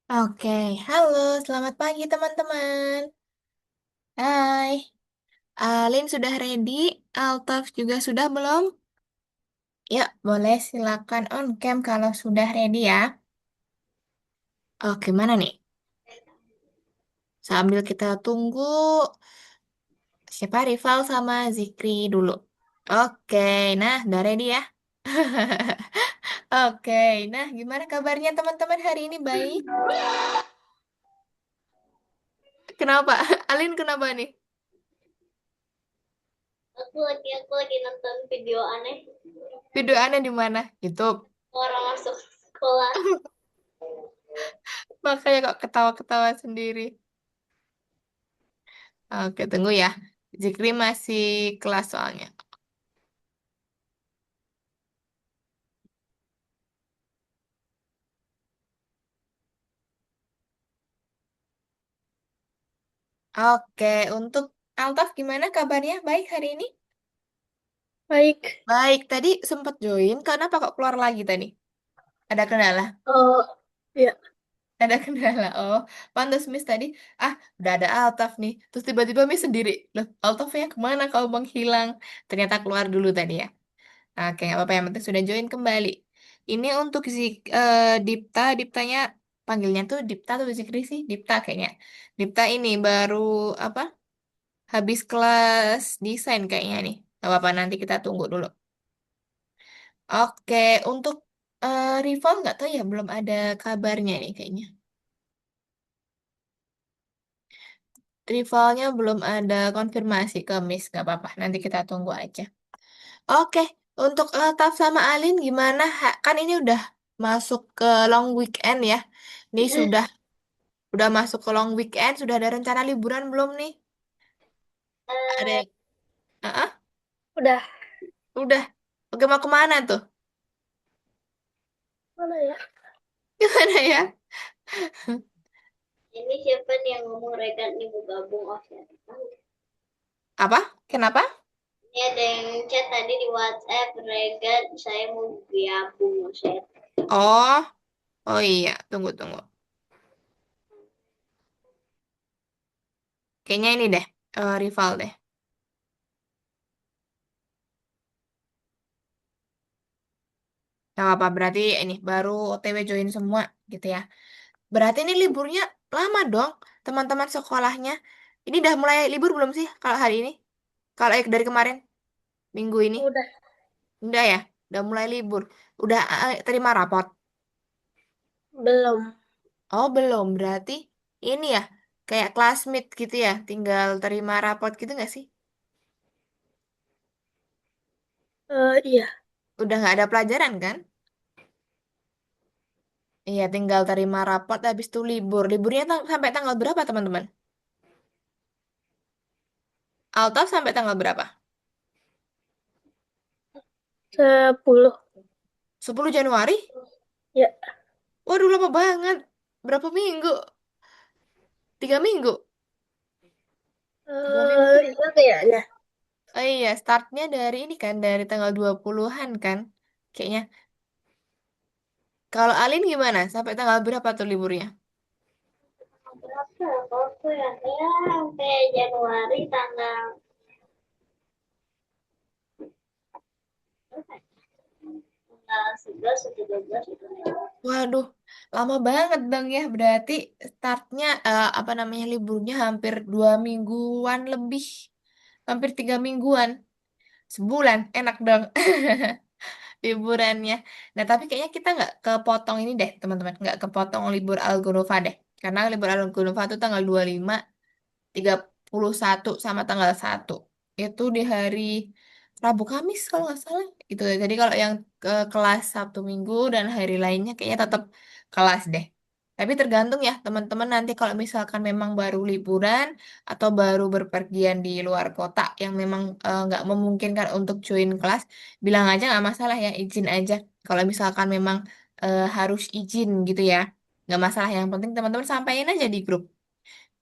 Oke, halo, selamat pagi teman-teman. Hai, Alin sudah ready? Altaf juga sudah belum? Ya, boleh silakan on cam kalau sudah ready ya. Oke, mana nih? Sambil kita tunggu siapa Rival sama Zikri dulu. Oke, nah udah ready ya? Oke, nah gimana kabarnya teman-teman hari ini baik? Kenapa? Alin kenapa nih? Aku lagi nonton video aneh Video aneh di mana? YouTube. orang masuk sekolah. Makanya kok ketawa-ketawa sendiri. Oke, tunggu ya. Zikri masih kelas soalnya. Oke, untuk Altaf gimana kabarnya? Baik hari ini? Baik. Baik, tadi sempat join. Kenapa kok keluar lagi tadi? Ada kendala? Oh, ya. Ada kendala. Oh, pantas Miss tadi. Ah, udah ada Altaf nih. Terus tiba-tiba Miss sendiri. Loh, Altafnya kemana kau menghilang? Ternyata keluar dulu tadi ya. Oke, nggak apa-apa. Yang penting sudah join kembali. Ini untuk Dipta. Diptanya panggilnya tuh Dipta atau Zikri sih? Dipta kayaknya. Dipta ini baru apa? Habis kelas desain kayaknya nih. Gak apa-apa, nanti kita tunggu dulu. Oke, untuk Rival nggak tahu ya, belum ada kabarnya nih kayaknya. Rivalnya belum ada konfirmasi ke Miss, nggak apa-apa, nanti kita tunggu aja. Oke, untuk Taf sama Alin gimana? Kan ini udah masuk ke long weekend ya. Ini sudah masuk ke long weekend, sudah ada rencana liburan belum nih? Ada Eh, yang, ah, udah. udah. Oke, mau kemana tuh? Mana ya? Gimana ya? Ini siapa nih yang ngomong Regan nih mau gabung? Oh, siapa? Apa? Kenapa? Ini ada yang chat tadi di WhatsApp, Regan, saya mau gabung. Saya. Oh, oh iya, tunggu tunggu. Kayaknya ini deh, rival deh. Nah, apa berarti ini baru OTW join semua gitu ya. Berarti ini liburnya lama dong, teman-teman sekolahnya. Ini udah mulai libur belum sih kalau hari ini? Kalau dari kemarin, minggu ini? Udah. Udah ya, udah mulai libur. Udah terima rapot. Belum. Oh, belum. Berarti ini ya, kayak classmate gitu ya, tinggal terima rapot gitu nggak sih? Iya. Udah nggak ada pelajaran kan? Iya, tinggal terima rapot habis itu libur. Liburnya sampai tanggal berapa, teman-teman? Altaf sampai tanggal berapa? 10. 10 Januari? Ya. Waduh, lama banget. Berapa minggu? 3 minggu? 3 minggu. Itu kayaknya. Oh iya, startnya dari ini kan, dari tanggal 20-an kan? Kayaknya. Kalau Alin gimana? Sampai tanggal berapa tuh liburnya? Berapa ya? Kalau aku ya sampai Januari tanggal berapa ya? Tanggal 11 atau 12 itu. Waduh, lama banget dong ya. Berarti startnya, apa namanya, liburnya hampir 2 mingguan lebih. Hampir 3 mingguan. Sebulan, enak dong. Liburannya. Nah, tapi kayaknya kita nggak kepotong ini deh, teman-teman. Nggak kepotong libur Algonova deh. Karena libur Algonova itu tanggal 25, 31 sama tanggal 1. Itu di hari Rabu Kamis kalau nggak salah. Itu. Jadi kalau yang ke kelas Sabtu Minggu dan hari lainnya kayaknya tetap kelas deh. Tapi tergantung ya teman-teman nanti kalau misalkan memang baru liburan atau baru berpergian di luar kota yang memang nggak memungkinkan untuk join kelas, bilang aja nggak masalah ya, izin aja. Kalau misalkan memang harus izin gitu ya, nggak masalah. Yang penting teman-teman sampaikan aja di grup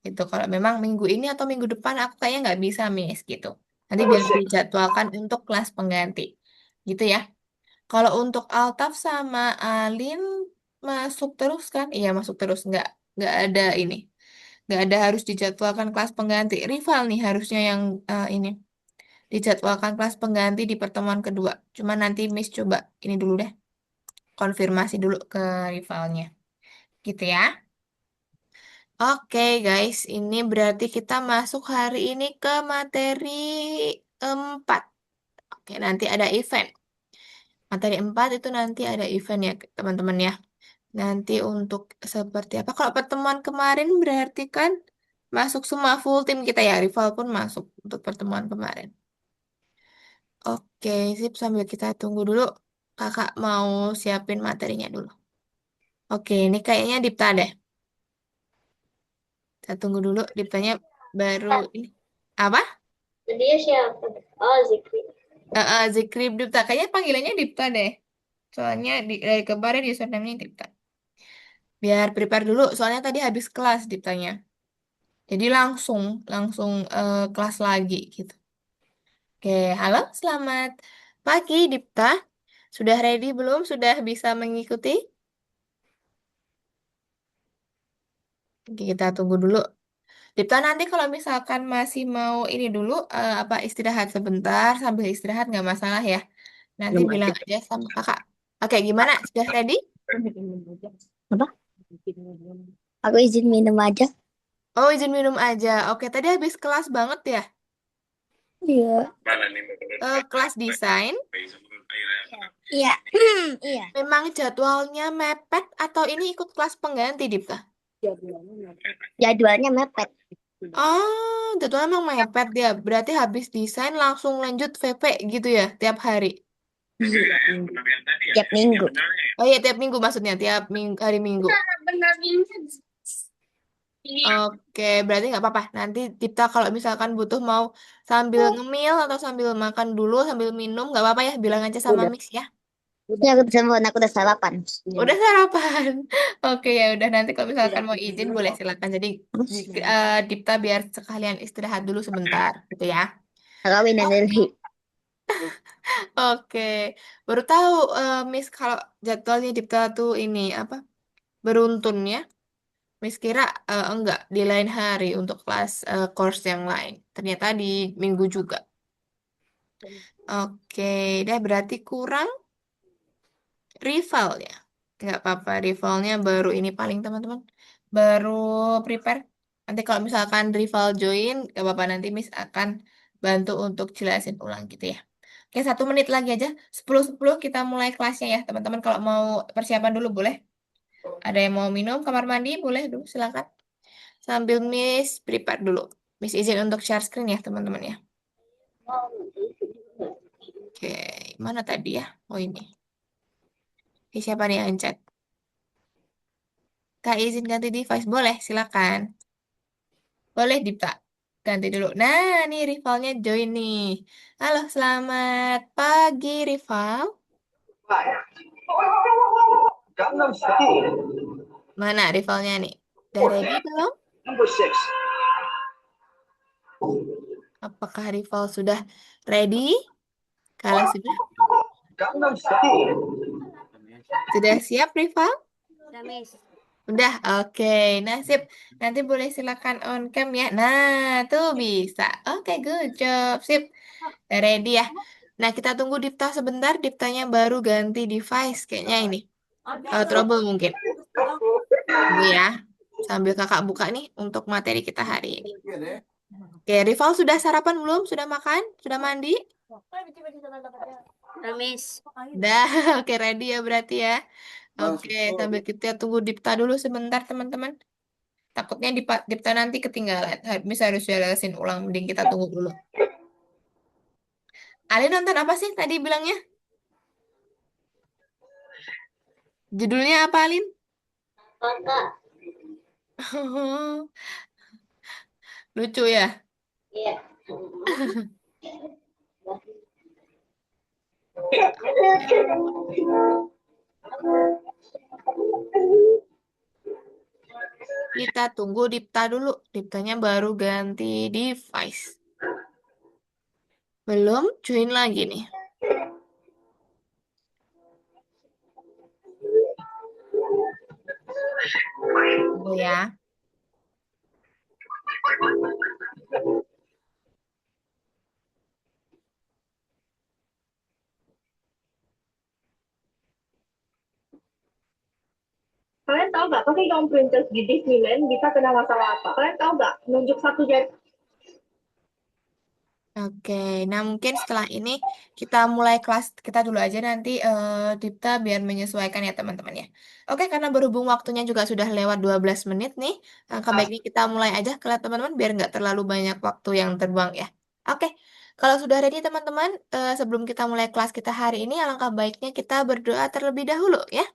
gitu. Kalau memang minggu ini atau minggu depan aku kayaknya nggak bisa miss gitu. Nanti biar dijadwalkan untuk kelas pengganti gitu ya. Kalau untuk Altaf sama Alin masuk terus kan? Iya masuk terus, nggak ada ini, nggak ada harus dijadwalkan kelas pengganti. Rival nih harusnya yang ini dijadwalkan kelas pengganti di pertemuan kedua. Cuma nanti Miss coba ini dulu deh, konfirmasi dulu ke rivalnya, gitu ya. Oke guys, ini berarti kita masuk hari ini ke materi 4. Oke, nanti ada event. Materi 4 itu nanti ada event ya teman-teman ya. Nanti untuk seperti apa? Kalau pertemuan kemarin berarti kan masuk semua full tim kita ya. Rival pun masuk untuk pertemuan kemarin. Oke, sip. Sambil kita tunggu dulu. Kakak mau siapin materinya dulu. Oke, ini kayaknya Dipta deh. Kita tunggu dulu. Diptanya baru ini. Apa? Dia siapa? Oh, Zikri. Zikri Dipta. Kayaknya panggilannya Dipta deh. Soalnya dari kemarin username-nya Dipta. Biar prepare dulu. Soalnya tadi habis kelas Diptanya. Jadi langsung langsung kelas lagi gitu. Oke, halo, selamat pagi Dipta. Sudah ready belum? Sudah bisa mengikuti? Oke, kita tunggu dulu. Dipta nanti kalau misalkan masih mau ini dulu apa istirahat sebentar sambil istirahat nggak masalah ya. Nanti Minum bilang aja. aja sama kakak. Oke, gimana? Sudah ready? Apa? Aku izin minum aja. Oh, izin minum aja. Oke, tadi habis kelas banget ya. Iya. Kelas desain. Iya. Iya. Memang jadwalnya mepet atau ini ikut kelas pengganti, Dipta? Jadwalnya mepet. Oh, jadwalnya memang mepet dia. Berarti habis desain langsung lanjut VP gitu ya, tiap hari. Tiap minggu. Oh iya, tiap minggu maksudnya, tiap hari Minggu. Oke, berarti nggak apa-apa. Nanti Dipta kalau misalkan butuh mau sambil ngemil atau sambil makan dulu, sambil minum, nggak apa-apa ya, bilang aja sama Udah. Mix ya. Ini aku udah aku udah sarapan. Udah sarapan. Oke ya udah nanti kalau misalkan mau izin boleh silakan. Jadi Dipta biar sekalian istirahat dulu sebentar gitu ya. Kawin dari. Oke, baru tahu Miss kalau jadwalnya Dipta tuh ini apa beruntun ya. Miss kira enggak di lain hari untuk kelas course yang lain. Ternyata di minggu juga. Oke, dah berarti kurang rival ya. Nggak apa-apa, rivalnya baru ini paling teman-teman. Baru prepare. Nanti kalau misalkan rival join, nggak apa-apa nanti Miss akan bantu untuk jelasin ulang gitu ya. Oke, 1 menit lagi aja. 10-10 kita mulai kelasnya ya, teman-teman. Kalau mau persiapan dulu boleh. Ada yang mau minum, kamar mandi, boleh dulu, silakan. Sambil Miss prepare dulu. Miss izin untuk share screen ya, teman-teman ya. Oke, mana tadi ya? Oh ini. Oke, siapa nih yang chat? Kak izin ganti device, boleh, silakan. Boleh Dipta. Ganti dulu. Nah, nih rivalnya join nih. Halo, selamat pagi rival. Gangnam Style. Mana rivalnya nih? Udah ready belum? Number six. Apakah rival sudah ready? Kalau sudah, Gangnam Style. sudah siap rival? Gamis. Udah, oke. Nah, sip. Nanti boleh silakan on cam ya. Nah, tuh bisa. Oke, good job. Sip. Udah ready ya. Nah, kita tunggu Dipta sebentar. Diptanya baru ganti device. Kayaknya ini. Trouble mungkin. Tunggu ya. Sambil kakak buka nih untuk materi kita hari ini. Oke, Rival sudah sarapan belum? Sudah makan? Sudah mandi? Gamis. Udah, oke ready ya berarti ya. Oke, sambil kita tunggu Dipta dulu sebentar teman-teman. Takutnya Dipta nanti ketinggalan. Bisa harus jelasin ulang, mending kita tunggu dulu. Ali nonton apa sih tadi bilangnya? Judulnya apa, Alin? Kakak. Lucu ya? Iya. Kita tunggu Dipta dulu. Diptanya baru ganti device. Belum join lagi nih. Dulu ya. Kalian tahu nggak pakai gaun princess di Disneyland bisa kena masalah apa? Kalian tahu nggak? Nunjuk satu jari. Oke, nah mungkin setelah ini kita mulai kelas kita dulu aja nanti Dipta biar menyesuaikan ya teman-teman ya. Oke, karena berhubung waktunya juga sudah lewat 12 menit nih, langkah baiknya kita mulai aja ke teman-teman biar nggak terlalu banyak waktu yang terbuang ya. Oke, kalau sudah ready teman-teman, sebelum kita mulai kelas kita hari ini, alangkah baiknya kita berdoa terlebih dahulu ya.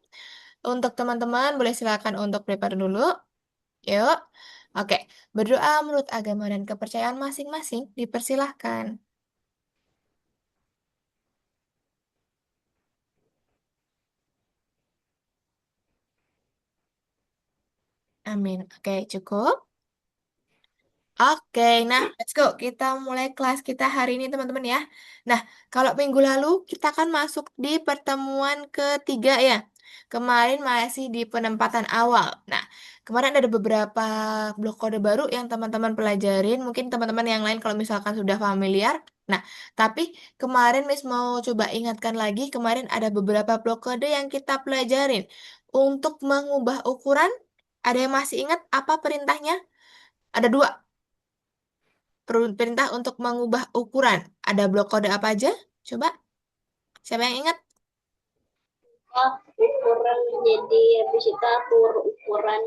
Untuk teman-teman boleh silakan untuk prepare dulu. Yuk. Oke, berdoa menurut agama dan kepercayaan masing-masing dipersilahkan. Amin. Oke, cukup. Oke, nah let's go. Kita mulai kelas kita hari ini teman-teman ya. Nah, kalau minggu lalu kita kan masuk di pertemuan ketiga ya. Kemarin masih di penempatan awal. Nah, kemarin ada beberapa blok kode baru yang teman-teman pelajarin. Mungkin teman-teman yang lain kalau misalkan sudah familiar. Nah, tapi kemarin Miss mau coba ingatkan lagi. Kemarin ada beberapa blok kode yang kita pelajarin. Untuk mengubah ukuran, ada yang masih ingat apa perintahnya? Ada dua. Perintah untuk mengubah ukuran. Ada blok kode apa aja? Coba, siapa yang ingat? Ukuran jadi habis itu atur ukuran.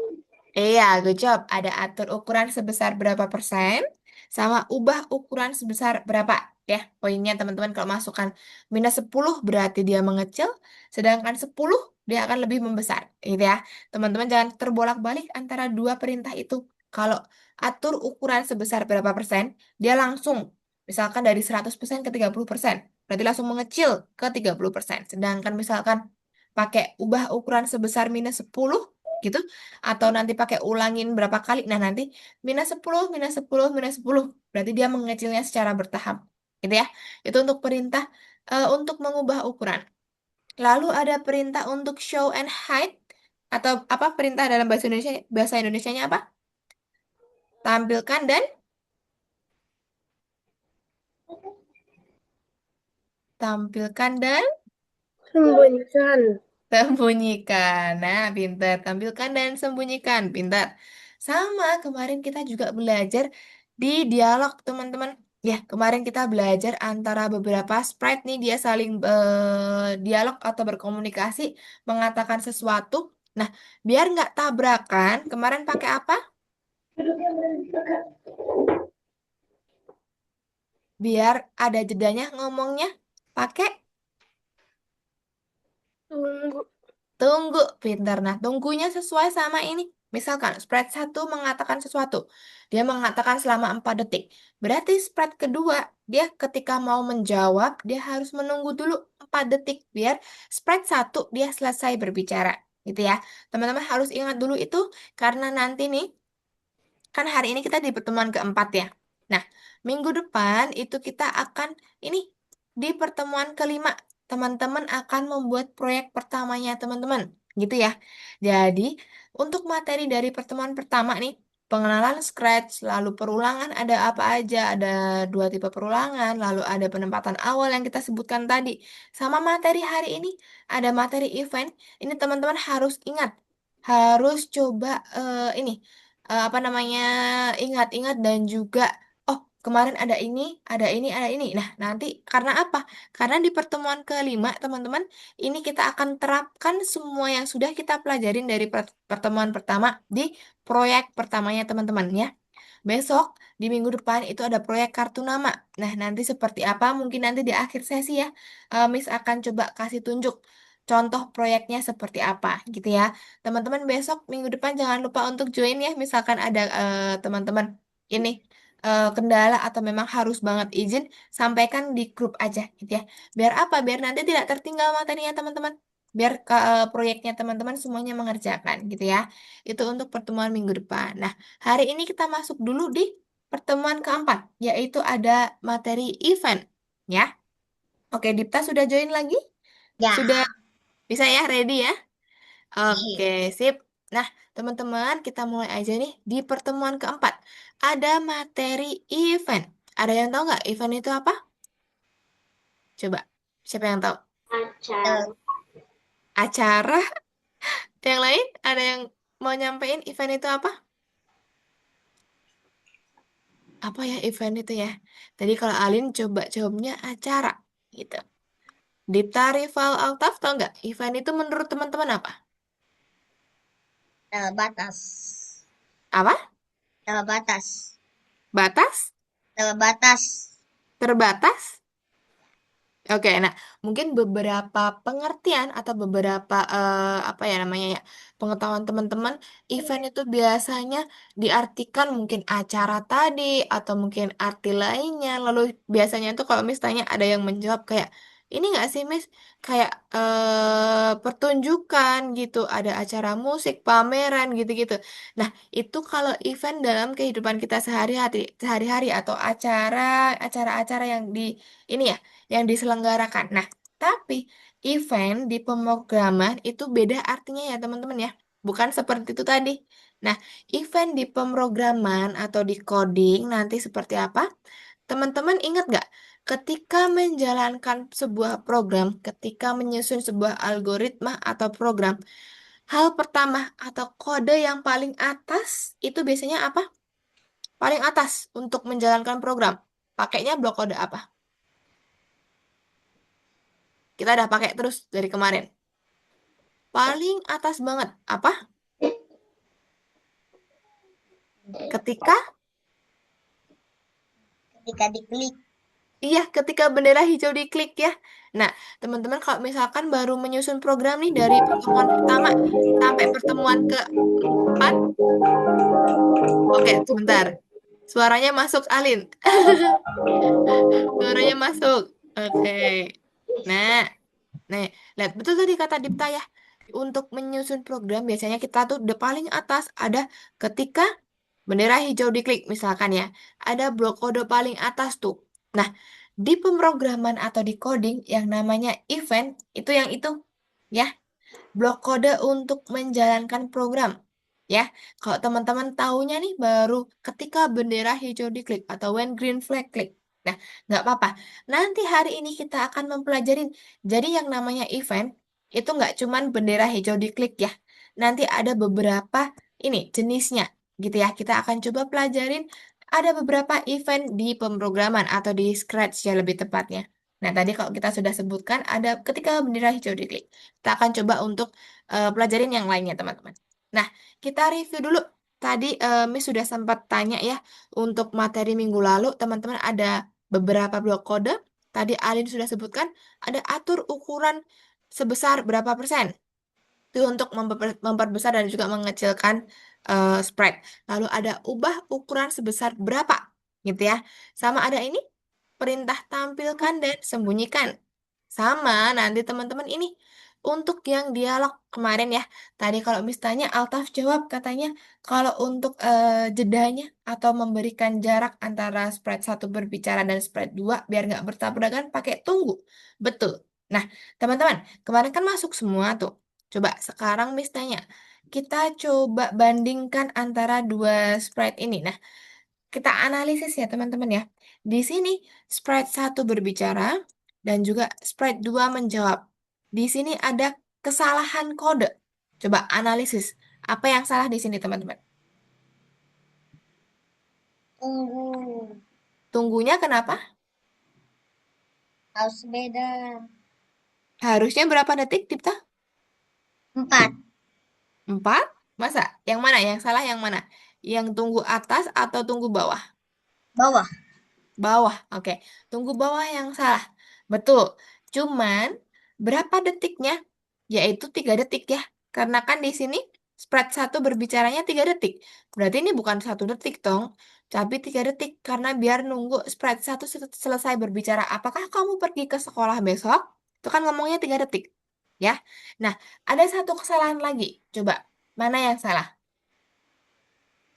Iya, good job. Ada atur ukuran sebesar berapa persen, sama ubah ukuran sebesar berapa. Ya, poinnya teman-teman kalau masukkan -10 berarti dia mengecil, sedangkan 10 dia akan lebih membesar. Gitu ya. Teman-teman jangan terbolak-balik antara dua perintah itu. Kalau atur ukuran sebesar berapa persen, dia langsung, misalkan dari 100% ke 30%, berarti langsung mengecil ke 30%. Sedangkan misalkan pakai ubah ukuran sebesar -10, gitu atau nanti pakai ulangin berapa kali. Nah, nanti -10, -10, -10. Berarti dia mengecilnya secara bertahap. Gitu ya. Itu untuk perintah untuk mengubah ukuran. Lalu ada perintah untuk show and hide atau apa perintah dalam bahasa Indonesia, bahasa Indonesianya apa? Tampilkan dan tampilkan dan Sembunyikan. sembunyikan. Nah, pintar. Tampilkan dan sembunyikan. Pintar. Sama, kemarin kita juga belajar di dialog, teman-teman. Ya, kemarin kita belajar antara beberapa sprite nih, dia saling dialog atau berkomunikasi, mengatakan sesuatu. Nah, biar nggak tabrakan, kemarin pakai apa? Biar ada jedanya ngomongnya, pakai Tunggu. tunggu, pintar. Nah, tunggunya sesuai sama ini. Misalkan spread satu mengatakan sesuatu. Dia mengatakan selama 4 detik. Berarti spread kedua, dia ketika mau menjawab, dia harus menunggu dulu 4 detik. Biar spread satu dia selesai berbicara. Gitu ya. Teman-teman harus ingat dulu itu. Karena nanti nih, kan hari ini kita di pertemuan keempat ya. Nah, minggu depan itu kita akan ini di pertemuan kelima. Teman-teman akan membuat proyek pertamanya teman-teman. Gitu ya. Jadi, untuk materi dari pertemuan pertama nih, pengenalan Scratch, lalu perulangan ada apa aja? Ada 2 tipe perulangan, lalu ada penempatan awal yang kita sebutkan tadi. Sama materi hari ini, ada materi event. Ini teman-teman harus ingat. Harus coba ini apa namanya ingat-ingat dan juga oh kemarin ada ini ada ini ada ini. Nah nanti karena apa? Karena di pertemuan kelima teman-teman ini kita akan terapkan semua yang sudah kita pelajarin dari pertemuan pertama di proyek pertamanya teman-teman ya. Besok di minggu depan itu ada proyek kartu nama. Nah, nanti seperti apa? Mungkin nanti di akhir sesi ya, Miss akan coba kasih tunjuk contoh proyeknya seperti apa gitu ya. Teman-teman besok minggu depan jangan lupa untuk join ya. Misalkan ada teman-teman ini kendala atau memang harus banget izin, sampaikan di grup aja gitu ya. Biar apa? Biar nanti tidak tertinggal materinya teman-teman. Biar proyeknya teman-teman semuanya mengerjakan gitu ya. Itu untuk pertemuan minggu depan. Nah, hari ini kita masuk dulu di pertemuan keempat, yaitu ada materi event. Ya, oke, Dipta sudah join lagi? Ya. Sudah bisa ya, ready ya? Oke, sip. Nah, teman-teman, kita mulai aja nih di pertemuan keempat. Ada materi event. Ada yang tahu nggak event itu apa? Coba, siapa yang tahu? Acara. Acara. Yang lain, ada yang mau nyampein event itu apa? Apa ya event itu ya? Tadi kalau Alin coba jawabnya acara, gitu. Dipta, Rival, Altaf, tau nggak? Event itu menurut teman-teman apa? Batas. Apa? Batas. Batas? Batas. Terbatas? Oke, nah mungkin beberapa pengertian atau beberapa apa ya namanya ya pengetahuan teman-teman, event itu biasanya diartikan mungkin acara tadi atau mungkin arti lainnya. Lalu biasanya tuh kalau misalnya ada yang menjawab kayak ini nggak sih Miss, kayak pertunjukan gitu, ada acara musik, pameran gitu-gitu. Nah itu kalau event dalam kehidupan kita sehari-hari atau acara-acara yang di ini ya yang diselenggarakan. Nah, tapi event di pemrograman itu beda artinya ya teman-teman ya. Bukan seperti itu tadi. Nah, event di pemrograman atau di coding nanti seperti apa? Teman-teman ingat nggak? Ketika menjalankan sebuah program, ketika menyusun sebuah algoritma atau program, hal pertama atau kode yang paling atas itu biasanya apa? Paling atas untuk menjalankan program. Pakainya blok kode apa? Kita udah pakai terus dari kemarin. Paling atas banget. Apa? Ketika? Ketika diklik. Iya, ketika bendera hijau diklik ya. Nah, teman-teman kalau misalkan baru menyusun program nih dari pertemuan pertama sampai pertemuan keempat. Oke, sebentar. Suaranya masuk, Alin. Suaranya masuk. Oke. Nah, nih, lihat betul tadi kata Dipta ya. Untuk menyusun program biasanya kita tuh the paling atas ada ketika bendera hijau diklik misalkan ya. Ada blok kode paling atas tuh. Nah, di pemrograman atau di coding yang namanya event itu yang itu ya. Blok kode untuk menjalankan program. Ya, kalau teman-teman taunya nih baru ketika bendera hijau diklik atau when green flag klik. Nah, nggak apa-apa. Nanti hari ini kita akan mempelajarin. Jadi yang namanya event itu nggak cuman bendera hijau diklik ya. Nanti ada beberapa ini jenisnya gitu ya. Kita akan coba pelajarin ada beberapa event di pemrograman atau di Scratch ya lebih tepatnya. Nah, tadi kalau kita sudah sebutkan ada ketika bendera hijau diklik. Kita akan coba untuk pelajarin yang lainnya, teman-teman. Nah, kita review dulu. Tadi Miss sudah sempat tanya ya, untuk materi minggu lalu, teman-teman ada beberapa blok kode. Tadi Alin sudah sebutkan, ada atur ukuran sebesar berapa persen. Itu untuk memperbesar dan juga mengecilkan spread. Lalu ada ubah ukuran sebesar berapa, gitu ya. Sama ada ini, perintah tampilkan dan sembunyikan. Sama nanti teman-teman ini untuk yang dialog kemarin ya. Tadi kalau misalnya Altaf jawab katanya kalau untuk jedanya atau memberikan jarak antara spread satu berbicara dan spread dua biar nggak bertabrakan pakai tunggu. Betul. Nah, teman-teman, kemarin kan masuk semua tuh. Coba sekarang misalnya kita coba bandingkan antara dua spread ini. Nah, kita analisis ya teman-teman ya. Di sini spread satu berbicara dan juga spread 2 menjawab. Di sini ada kesalahan kode. Coba analisis. Apa yang salah di sini teman-teman? Tunggu. Tunggunya kenapa? Harus beda. Harusnya berapa detik, Dipta? 4. 4? Masa? Yang mana? Yang salah yang mana? Yang tunggu atas atau tunggu bawah? Bawah. Bawah, oke. Tunggu bawah yang salah. Betul. Cuman berapa detiknya? Yaitu 3 detik ya. Karena kan di sini spread satu berbicaranya 3 detik. Berarti ini bukan 1 detik dong. Tapi 3 detik. Karena biar nunggu spread satu selesai berbicara. Apakah kamu pergi ke sekolah besok? Itu kan ngomongnya 3 detik. Ya. Nah, ada satu kesalahan lagi. Coba, mana yang salah?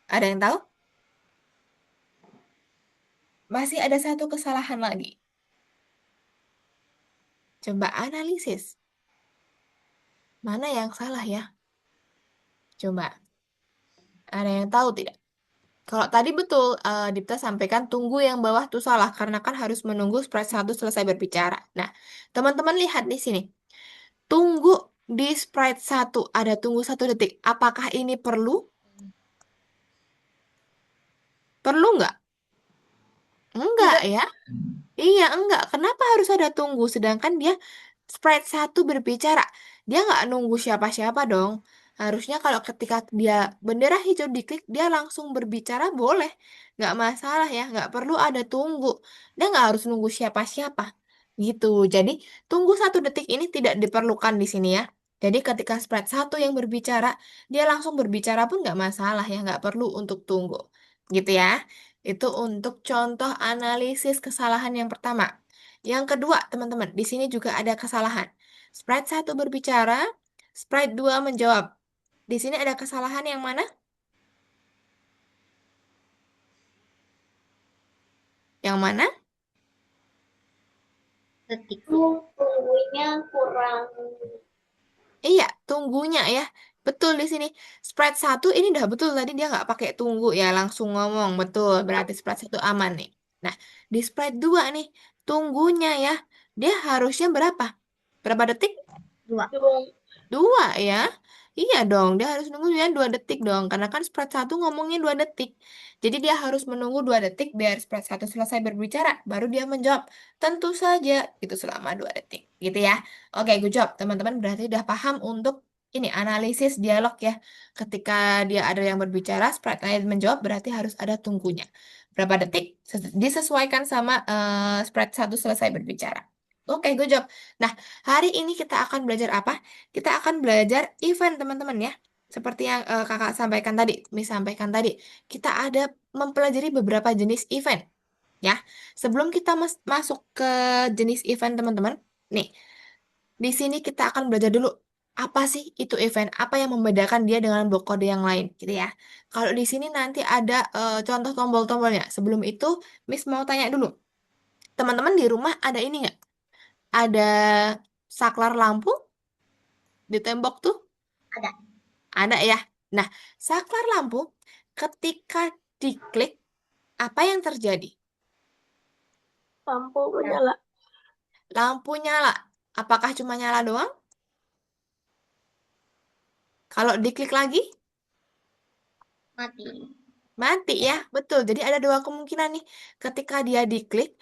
Ada yang tahu? Masih ada satu kesalahan lagi. Coba analisis. Mana yang salah ya? Coba, ada yang tahu tidak? Kalau tadi betul, Dipta sampaikan tunggu yang bawah tuh salah, karena kan harus menunggu sprite 1 selesai berbicara. Nah, teman-teman lihat di sini. Tunggu di sprite 1, ada tunggu 1 detik. Apakah ini perlu? Perlu nggak? Enggak Tidak. ya. Iya, enggak. Kenapa harus ada tunggu? Sedangkan dia sprite 1 berbicara. Dia nggak nunggu siapa-siapa dong. Harusnya kalau ketika dia bendera hijau diklik, dia langsung berbicara boleh. Nggak masalah ya. Nggak perlu ada tunggu. Dia nggak harus nunggu siapa-siapa. Gitu. Jadi, tunggu 1 detik ini tidak diperlukan di sini ya. Jadi ketika sprite 1 yang berbicara, dia langsung berbicara pun nggak masalah ya. Nggak perlu untuk tunggu. Gitu ya. Itu untuk contoh analisis kesalahan yang pertama. Yang kedua, teman-teman, di sini juga ada kesalahan. Sprite 1 berbicara, Sprite 2 menjawab. Di sini ada kesalahan yang mana? Yang mana? Detik. Tunggunya kurang. Iya, tunggunya ya. Betul di sini. Sprite 1 ini udah betul tadi dia nggak pakai tunggu ya, langsung ngomong. Betul, berarti Sprite 1 aman nih. Nah, di Sprite 2 nih, tunggunya ya. Dia harusnya berapa? Berapa detik? 2. Dua ya. Iya dong, dia harus nunggu ya 2 detik dong. Karena kan Sprite 1 ngomongnya 2 detik. Jadi dia harus menunggu 2 detik biar Sprite 1 selesai berbicara. Baru dia menjawab. Tentu saja itu selama 2 detik. Gitu ya. Oke, good job. Teman-teman berarti udah paham untuk ini analisis dialog ya. Ketika dia ada yang berbicara, Sprite lain menjawab berarti harus ada tunggunya. Berapa detik? Disesuaikan sama Sprite 1 selesai berbicara. Oke, good job. Nah, hari ini kita akan belajar apa? Kita akan belajar event teman-teman ya. Seperti yang kakak sampaikan tadi, Miss sampaikan tadi, kita ada mempelajari beberapa jenis event ya. Sebelum kita masuk ke jenis event teman-teman, nih di sini kita akan belajar dulu apa sih itu event, apa yang membedakan dia dengan blok kode yang lain, gitu ya. Kalau di sini nanti ada contoh tombol-tombolnya. Sebelum itu, Miss mau tanya dulu, teman-teman di rumah ada ini nggak? Ada saklar lampu di tembok tuh? Ada. Ada ya. Nah, saklar lampu ketika diklik, apa yang terjadi? Lampu menyala. Lampu nyala. Apakah cuma nyala doang? Kalau diklik lagi, Mati. mati ya. Betul. Jadi ada 2 kemungkinan nih. Ketika dia diklik,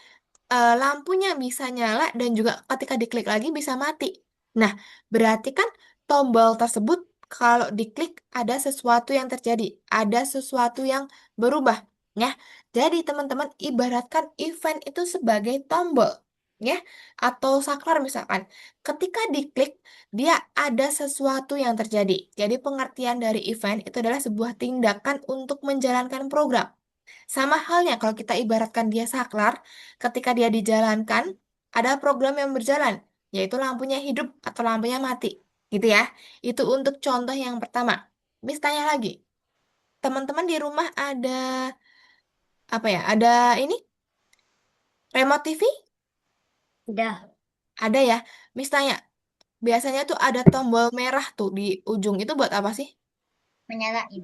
lampunya bisa nyala dan juga ketika diklik lagi bisa mati. Nah, berarti kan tombol tersebut kalau diklik ada sesuatu yang terjadi, ada sesuatu yang berubah, ya. Jadi teman-teman ibaratkan event itu sebagai tombol, ya, atau saklar misalkan. Ketika diklik, dia ada sesuatu yang terjadi. Jadi pengertian dari event itu adalah sebuah tindakan untuk menjalankan program. Sama halnya kalau kita ibaratkan dia saklar, ketika dia dijalankan, ada program yang berjalan, yaitu lampunya hidup atau lampunya mati. Gitu ya. Itu untuk contoh yang pertama. Miss tanya lagi, teman-teman di rumah ada apa ya? Ada ini remote TV? Udah. Ada ya. Miss tanya, biasanya tuh ada tombol merah tuh di ujung. Itu buat apa sih? Menyalain.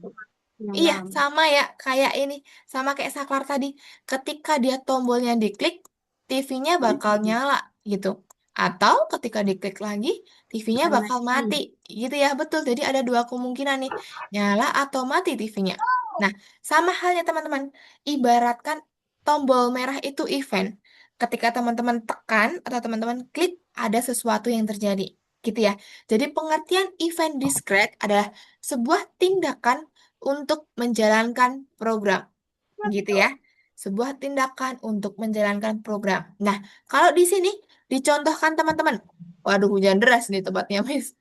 Iya, sama ya, kayak ini, sama kayak saklar tadi. Ketika dia tombolnya diklik, TV-nya bakal nyala gitu. Atau ketika diklik lagi, TV-nya bakal mati. Gitu ya, betul. Jadi ada 2 kemungkinan nih, nyala atau mati TV-nya. Nah, sama halnya teman-teman. Ibaratkan tombol merah itu event. Ketika teman-teman tekan atau teman-teman klik, ada sesuatu yang terjadi. Gitu ya. Jadi pengertian event discrete adalah sebuah tindakan untuk menjalankan program, gitu ya. Sebuah tindakan untuk menjalankan program. Nah, kalau di sini dicontohkan teman-teman. Waduh, hujan deras nih tempatnya, Miss.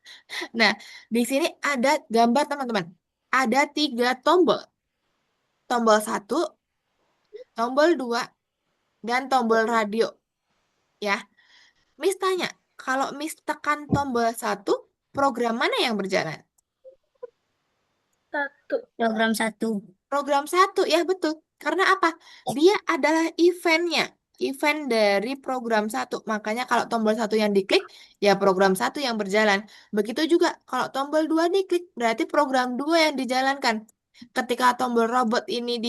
Nah, di sini ada gambar teman-teman. Ada 3 tombol. Tombol 1, tombol 2, dan tombol radio. Ya, Miss tanya, kalau Miss tekan tombol 1, program mana yang berjalan? Satu. Program 1. Program 1, ya betul. Karena apa? Dia adalah eventnya. event dari program satu. Makanya kalau tombol satu yang diklik, ya program satu yang berjalan. Begitu juga kalau tombol dua diklik, berarti program dua yang dijalankan. Ketika tombol robot ini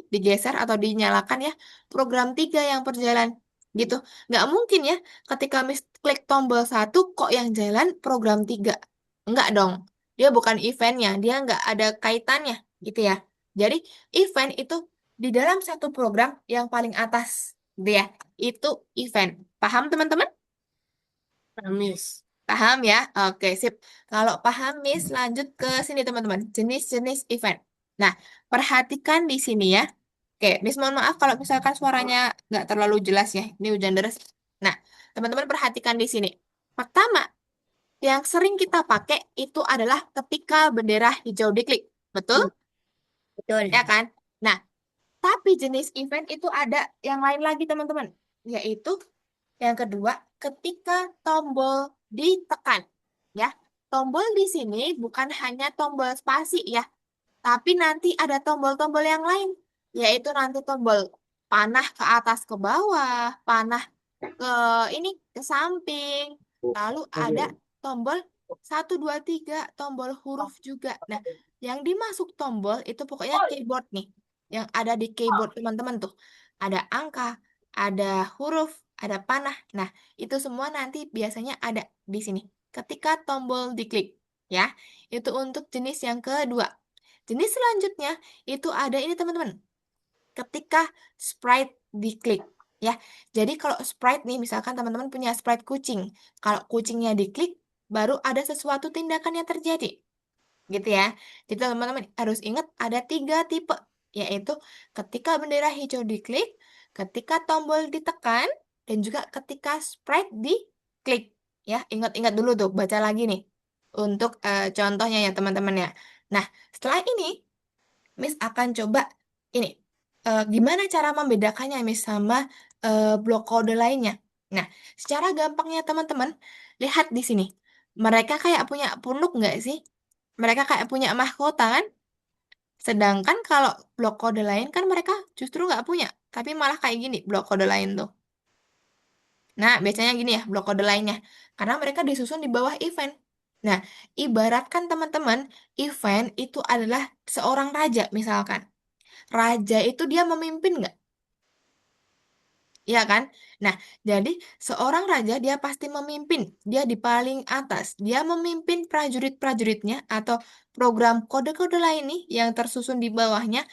digeser atau dinyalakan ya, program tiga yang berjalan. Gitu. Nggak mungkin ya, ketika Miss klik tombol satu, kok yang jalan program tiga. Enggak dong. Dia bukan eventnya, dia nggak ada kaitannya gitu ya. Jadi event itu di dalam satu program yang paling atas, gitu ya. Itu event. Paham teman-teman? Miss. Paham ya? Oke, sip. Kalau paham, Miss, lanjut ke sini teman-teman. Jenis-jenis event. Nah, perhatikan di sini ya. Oke, Miss mohon maaf kalau misalkan suaranya nggak terlalu jelas ya. Ini hujan deras. Nah, teman-teman perhatikan di sini. Pertama, yang sering kita pakai itu adalah ketika bendera hijau diklik. Betul? Betul. Ya kan? Nah, tapi jenis event itu ada yang lain lagi teman-teman. Yaitu yang kedua, ketika tombol ditekan. Ya, tombol di sini bukan hanya tombol spasi ya, tapi nanti ada tombol-tombol yang lain. Yaitu nanti tombol panah ke atas ke bawah, panah ke ini ke samping. Lalu ada tombol 1, 2, 3 tombol huruf juga. Nah, yang dimasuk tombol itu pokoknya keyboard nih. Yang ada di keyboard teman-teman tuh. Ada angka, ada huruf, ada panah. Nah, itu semua nanti biasanya ada di sini. Ketika tombol diklik, ya. Itu untuk jenis yang kedua. Jenis selanjutnya itu ada ini teman-teman. Ketika sprite diklik, ya. Jadi kalau sprite nih, misalkan teman-teman punya sprite kucing. Kalau kucingnya diklik, baru ada sesuatu tindakan yang terjadi. Gitu ya. Jadi teman-teman harus ingat ada 3 tipe. Yaitu ketika bendera hijau diklik, ketika tombol ditekan, dan juga ketika sprite diklik. Ya, ingat-ingat dulu tuh, baca lagi nih. Untuk contohnya ya teman-teman ya. Nah, setelah ini, Miss akan coba ini. Gimana cara membedakannya Miss sama blok kode lainnya. Nah, secara gampangnya teman-teman, lihat di sini. Mereka kayak punya punuk nggak sih? Mereka kayak punya mahkota kan? Sedangkan kalau blok kode lain kan mereka justru nggak punya. Tapi malah kayak gini blok kode lain tuh. Nah, biasanya gini ya blok kode lainnya. Karena mereka disusun di bawah event. Nah, ibaratkan teman-teman, event itu adalah seorang raja misalkan. Raja itu dia memimpin nggak? Iya kan? Nah, jadi seorang raja dia pasti memimpin. Dia di paling atas. Dia memimpin prajurit-prajuritnya atau program kode-kode lain nih yang tersusun di bawahnya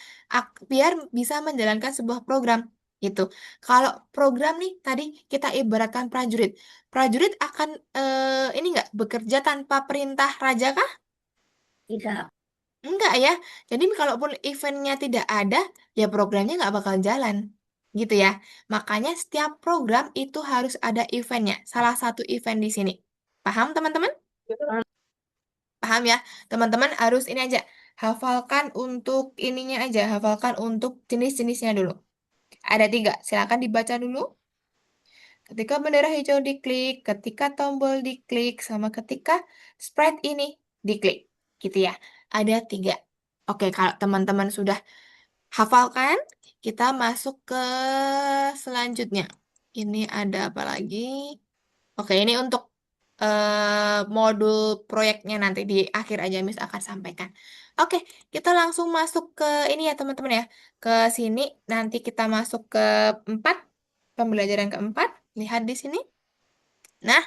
biar bisa menjalankan sebuah program. Itu. Kalau program nih tadi kita ibaratkan prajurit. Prajurit akan ini nggak bekerja tanpa perintah raja kah? Tidak. Enggak ya. Jadi kalaupun eventnya tidak ada, ya programnya nggak bakal jalan. Gitu ya. Makanya setiap program itu harus ada eventnya. Salah satu event di sini. Paham teman-teman? Paham ya? Teman-teman harus ini aja. Hafalkan untuk ininya aja. Hafalkan untuk jenis-jenisnya dulu. Ada 3. Silakan dibaca dulu. Ketika bendera hijau diklik, ketika tombol diklik, sama ketika sprite ini diklik. Gitu ya. Ada 3. Oke, kalau teman-teman sudah hafalkan, kita masuk ke selanjutnya. Ini ada apa lagi? Oke, ini untuk modul proyeknya nanti di akhir aja Miss akan sampaikan. Oke, kita langsung masuk ke ini ya teman-teman ya. Ke sini nanti kita masuk ke 4, pembelajaran keempat. Lihat di sini. Nah,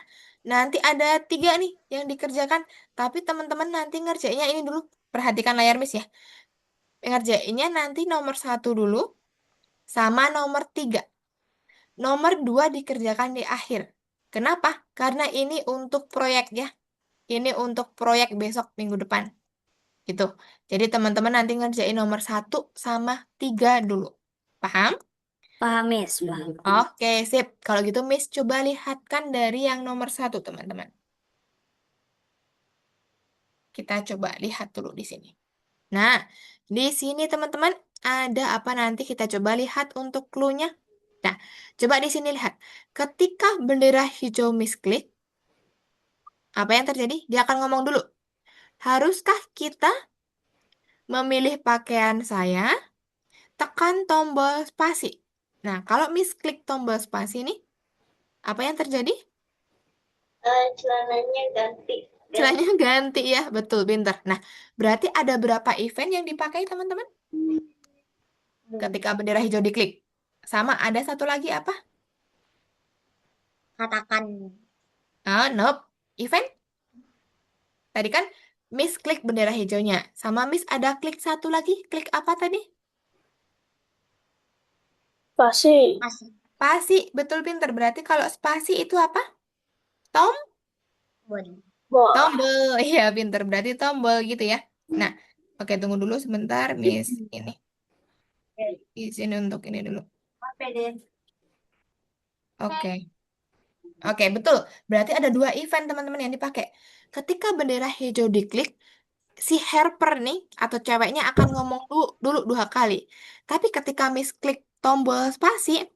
nanti ada 3 nih yang dikerjakan. Tapi teman-teman nanti ngerjainnya ini dulu. Perhatikan layar Miss ya. Ngerjainnya nanti nomor 1 dulu sama nomor 3. Nomor 2 dikerjakan di akhir. Kenapa? Karena ini untuk proyek ya. Ini untuk proyek besok minggu depan. Gitu. Jadi teman-teman nanti ngerjain nomor 1 sama 3 dulu. Paham? Paham, Miss. Paham. Oke, sip. Kalau gitu Miss coba lihatkan dari yang nomor 1 teman-teman. Kita coba lihat dulu di sini. Nah, di sini teman-teman ada apa nanti kita coba lihat untuk clue-nya. Nah, coba di sini lihat. Ketika bendera hijau misklik, apa yang terjadi? Dia akan ngomong dulu. Haruskah kita memilih pakaian saya? Tekan tombol spasi. Nah, kalau misklik tombol spasi nih, apa yang terjadi? Celananya ganti. Celananya ganti ya, betul, pintar. Nah, berarti ada berapa event yang dipakai teman-teman ketika bendera hijau diklik? Sama ada satu lagi apa? Katakan. Nope. Event? Tadi kan Miss klik bendera hijaunya. Sama Miss ada klik satu lagi. Klik apa tadi? Pasti. Masih. Spasi. Betul, pintar. Berarti kalau spasi itu apa? Tom? Boleh. Tombol. Iya, pintar. Berarti tombol gitu ya. Nah, oke, tunggu dulu sebentar, Miss. Ini. Izin untuk ini dulu. Oke. Oke, betul. Berarti ada dua event teman-teman yang dipakai. Ketika bendera hijau diklik, si helper nih atau ceweknya akan ngomong dulu dua kali. Tapi ketika Miss klik tombol spasi,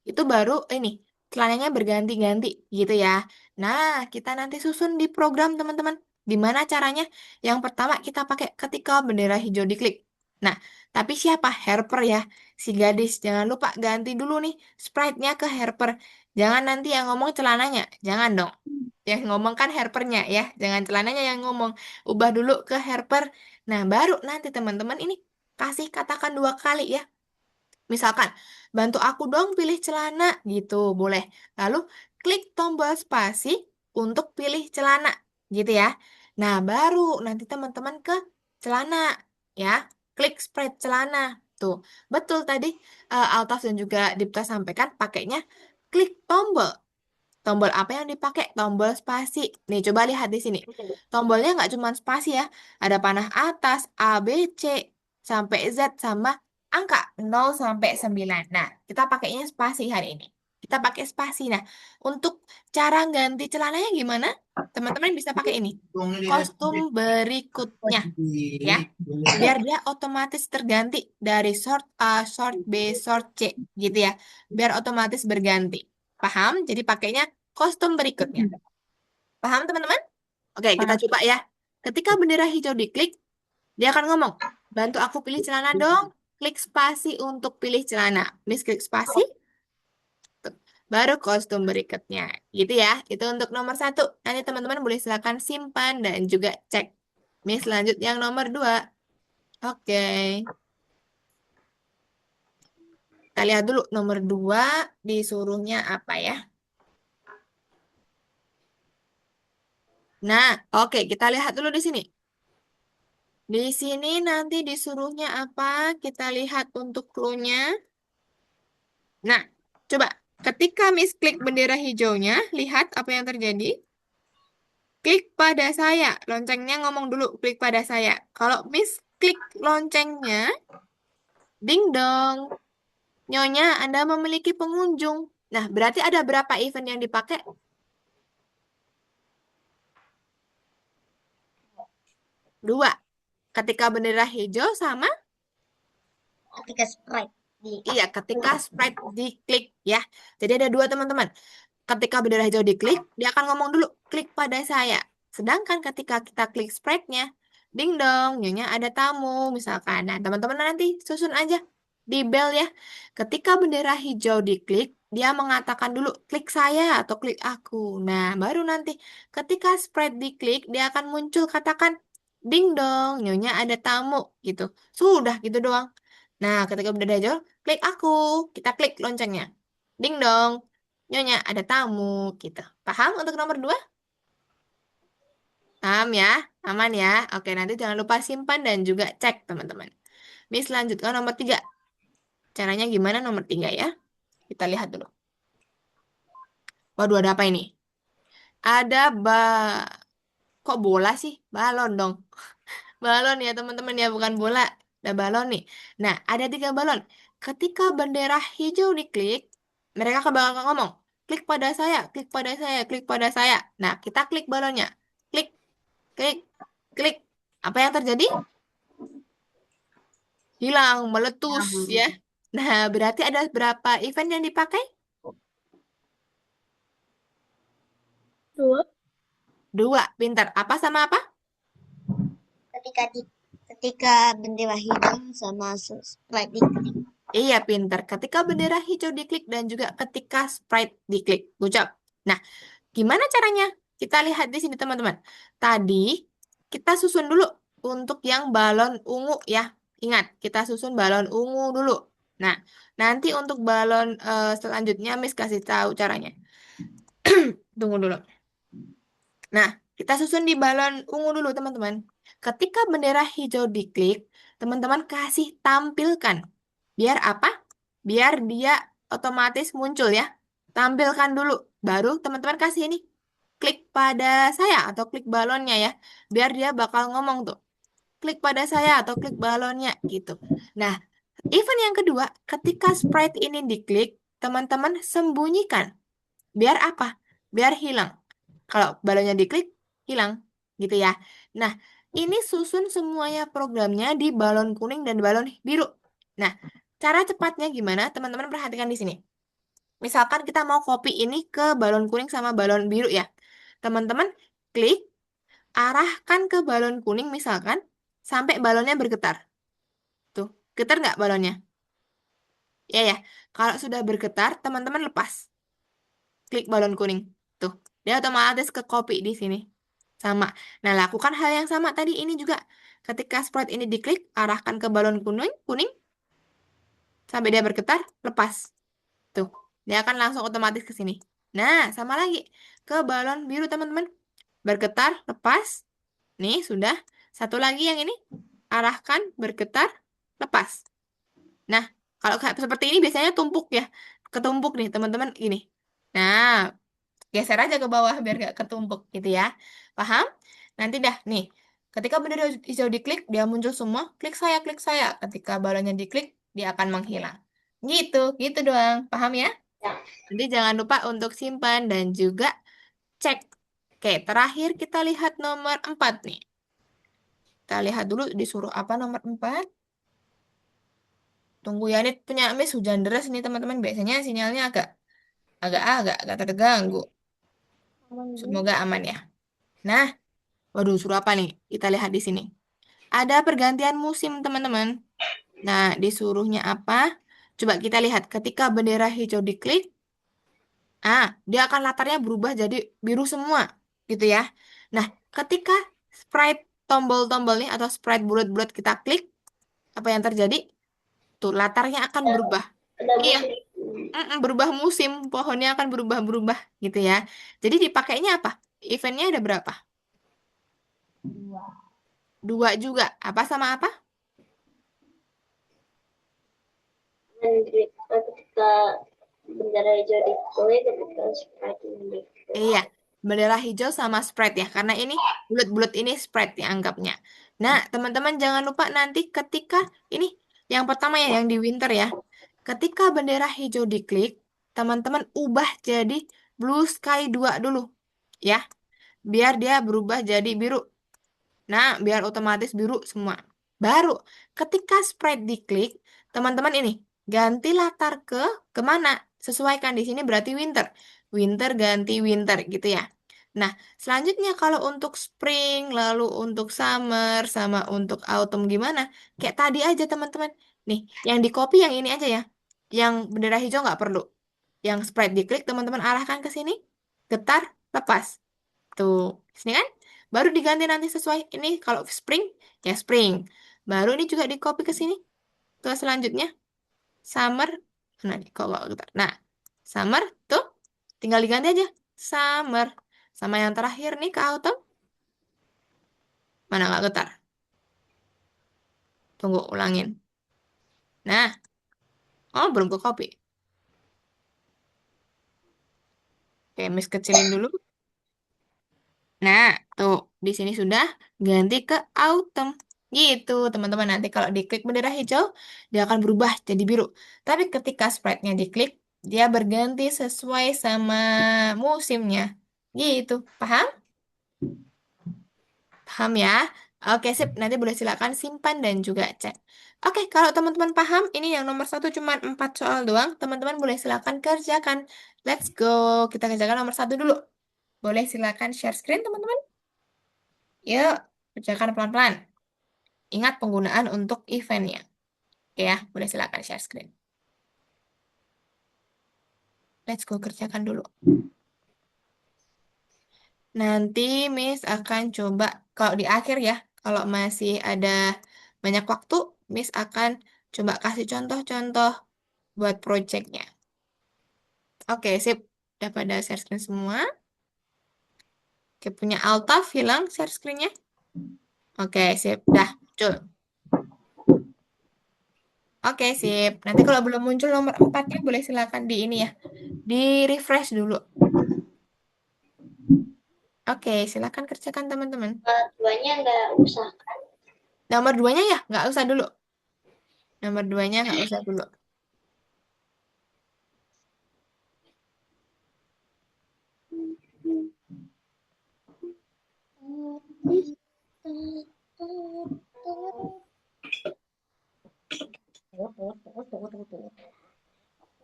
itu baru ini celananya berganti-ganti gitu ya. Nah, kita nanti susun di program teman-teman. Gimana caranya? Yang pertama kita pakai ketika bendera hijau diklik. Nah, tapi siapa? Helper ya. Si gadis. Jangan lupa ganti dulu nih sprite-nya ke helper. Jangan nanti yang ngomong celananya. Jangan dong. Yang ngomong kan helpernya ya. Jangan celananya yang ngomong. Ubah dulu ke helper. Nah, baru nanti teman-teman ini kasih katakan dua kali ya. Misalkan, bantu aku dong pilih celana gitu, boleh. Lalu klik tombol spasi untuk pilih celana gitu ya. Nah, baru nanti teman-teman ke celana ya. Klik spread celana. Tuh, betul tadi Altas dan juga Dipta sampaikan pakainya klik tombol. Tombol apa yang dipakai? Tombol spasi. Nih, coba lihat di sini. Tombolnya nggak cuma spasi ya. Ada panah atas, A, B, C, sampai Z, sama angka 0 sampai 9. Nah, kita pakainya spasi hari ini. Kita pakai spasi. Nah, untuk cara ganti celananya gimana? Teman-teman bisa pakai ini. Kostum berikutnya. Ya. Biar dia otomatis terganti dari short A, short B, short C. Gitu ya. Biar otomatis berganti. Paham? Jadi pakainya kostum berikutnya. Paham teman-teman? Oke, kita coba ya. Ketika bendera hijau diklik, dia akan ngomong, bantu aku pilih celana dong. Klik spasi untuk pilih celana. Miss klik spasi, baru kostum berikutnya. Gitu ya. Itu untuk nomor 1. Nanti teman-teman boleh silakan simpan dan juga cek. Miss lanjut yang nomor 2. Oke. Kita lihat dulu nomor 2 disuruhnya apa ya. Nah, oke, kita lihat dulu di sini. Di sini nanti disuruhnya apa? Kita lihat untuk clue-nya. Nah, coba. Ketika Miss klik bendera hijaunya, lihat apa yang terjadi. Klik pada saya. Loncengnya ngomong dulu, klik pada saya. Kalau Miss klik loncengnya, ding dong. Nyonya, Anda memiliki pengunjung. Nah, berarti ada berapa event yang dipakai? 2. Ketika bendera hijau sama Ketika sprite di iya, ketika sprite diklik ya. Jadi ada 2 teman-teman. Ketika bendera hijau diklik, dia akan ngomong dulu, klik pada saya. Sedangkan ketika kita klik sprite-nya, ding dong, nyonya ada tamu misalkan. Nah, teman-teman nanti susun aja di bel ya. Ketika bendera hijau diklik, dia mengatakan dulu klik saya atau klik aku. Nah, baru nanti ketika sprite diklik, dia akan muncul katakan ding dong, nyonya ada tamu gitu. Sudah gitu doang. Nah, ketika bendera hijau, klik aku. Kita klik loncengnya. Ding dong. Nyonya, ada tamu gitu. Paham untuk nomor 2? Paham ya? Aman ya? Oke, nanti jangan lupa simpan dan juga cek, teman-teman. Miss lanjut ke nomor 3. Caranya gimana nomor 3 ya? Kita lihat dulu. Waduh, ada apa ini? Ada Kok bola sih? Balon dong. Balon ya, teman-teman ya, bukan bola. Ada balon nih. Nah, ada 3 balon. Ketika bendera hijau diklik, mereka bakal ngomong, klik pada saya, klik pada saya, klik pada saya. Nah, kita klik balonnya. Klik, klik, klik. Apa yang terjadi? Hilang, meletus ya. Nah, berarti ada berapa event yang dipakai? 2. 2, pintar. Apa sama apa? ketika bendera hijau sama sprite diklik. Iya, pinter. Ketika bendera hijau diklik dan juga ketika sprite diklik. Good job. Nah, gimana caranya? Kita lihat di sini, teman-teman. Tadi kita susun dulu untuk yang balon ungu ya. Ingat, kita susun balon ungu dulu. Nah, nanti untuk balon selanjutnya Miss kasih tahu caranya. Tunggu dulu. Nah, kita susun di balon ungu dulu, teman-teman. Ketika bendera hijau diklik, teman-teman kasih tampilkan. Biar apa? Biar dia otomatis muncul ya. Tampilkan dulu. Baru teman-teman kasih ini. Klik pada saya atau klik balonnya ya. Biar dia bakal ngomong tuh. Klik pada saya atau klik balonnya gitu. Nah, event yang kedua, ketika sprite ini diklik, teman-teman sembunyikan. Biar apa? Biar hilang. Kalau balonnya diklik, hilang. Gitu ya. Nah, ini susun semuanya programnya di balon kuning dan balon biru. Nah, cara cepatnya gimana? Teman-teman perhatikan di sini. Misalkan kita mau copy ini ke balon kuning sama balon biru ya. Teman-teman klik, arahkan ke balon kuning misalkan, sampai balonnya bergetar. Tuh, getar nggak balonnya? Ya ya. Kalau sudah bergetar, teman-teman lepas. Klik balon kuning. Tuh, dia otomatis ke copy di sini. Sama. Nah, lakukan hal yang sama tadi ini juga. Ketika sprite ini diklik, arahkan ke balon kuning, kuning, sampai dia bergetar, lepas. Tuh, dia akan langsung otomatis ke sini. Nah, sama lagi. Ke balon biru, teman-teman. Bergetar, lepas. Nih, sudah. Satu lagi yang ini. Arahkan, bergetar, lepas. Nah, kalau kayak seperti ini biasanya tumpuk ya. Ketumpuk nih, teman-teman. Ini. Nah, geser aja ke bawah biar gak ketumpuk gitu ya. Paham? Nanti dah nih. Ketika bendera hijau diklik, dia muncul semua. Klik saya, klik saya. Ketika balonnya diklik, dia akan menghilang. Gitu, gitu doang. Paham ya? Ya. Nanti jangan lupa untuk simpan dan juga cek. Oke, terakhir kita lihat nomor 4 nih. Kita lihat dulu disuruh apa nomor 4. Tunggu ya, ini punya Miss hujan deras nih teman-teman. Biasanya sinyalnya agak terganggu. Semoga aman ya. Nah, waduh, suruh apa nih? Kita lihat di sini. Ada pergantian musim, teman-teman. Nah, disuruhnya apa? Coba kita lihat. Ketika bendera hijau diklik, dia akan latarnya berubah jadi biru semua, gitu ya. Nah, ketika sprite tombol-tombol nih atau sprite bulat-bulat kita klik, apa yang terjadi? Tuh, latarnya akan berubah. Ada Iya, musik. berubah musim. Pohonnya akan berubah-berubah, gitu ya. Jadi dipakainya apa? Eventnya ada berapa? Dua juga. Apa sama apa? Ketika bendera hijau diklik, ketika sprite ini diklik. Iya, bendera hijau sama spread ya, karena ini bulat-bulat ini spread ya anggapnya. Nah, teman-teman jangan lupa nanti ketika ini yang pertama ya, yang di winter ya. Ketika bendera hijau diklik, teman-teman ubah jadi blue sky 2 dulu ya, biar dia berubah jadi biru. Nah, biar otomatis biru semua. Baru ketika sprite diklik, teman-teman ini ganti latar ke kemana? Sesuaikan di sini berarti winter. Winter ganti winter gitu ya. Nah, selanjutnya kalau untuk spring, lalu untuk summer, sama untuk autumn gimana? Kayak tadi aja teman-teman. Nih, yang di copy yang ini aja ya. Yang bendera hijau nggak perlu. Yang sprite diklik, teman-teman arahkan ke sini. Getar, lepas. Tuh, sini kan? Baru diganti nanti sesuai ini kalau spring ya spring. Baru ini juga di copy ke sini. Tuh selanjutnya summer. Nah, nih kok nggak getar. Nah, summer tuh tinggal diganti aja summer. Sama yang terakhir nih ke autumn. Mana nggak getar? Tunggu ulangin. Nah, oh belum ke copy. Oke, Miss kecilin dulu. Nah, tuh di sini sudah ganti ke autumn. Gitu, teman-teman. Nanti kalau diklik bendera hijau, dia akan berubah jadi biru. Tapi ketika sprite-nya diklik, dia berganti sesuai sama musimnya. Gitu, paham? Paham ya? Oke, sip. Nanti boleh silakan simpan dan juga cek. Oke, kalau teman-teman paham, ini yang nomor 1 cuma 4 soal doang. Teman-teman boleh silakan kerjakan. Let's go. Kita kerjakan nomor 1 dulu. Boleh silakan share screen, teman-teman. Yuk, kerjakan pelan-pelan. Ingat penggunaan untuk eventnya. Oke ya, boleh silakan share screen. Let's go kerjakan dulu. Nanti Miss akan coba, kalau di akhir ya, kalau masih ada banyak waktu, Miss akan coba kasih contoh-contoh buat projectnya. Oke, sip. Udah pada share screen semua. Oke, punya Altaf hilang share screen-nya. Oke, sip. Dah, muncul. Oke, sip. Nanti kalau belum muncul nomor 4-nya boleh silakan di ini ya. Di refresh dulu. Oke, silakan kerjakan teman-teman. Duanya nggak usah. Nomor 2-nya ya, nggak usah dulu. Nomor 2-nya nggak usah dulu.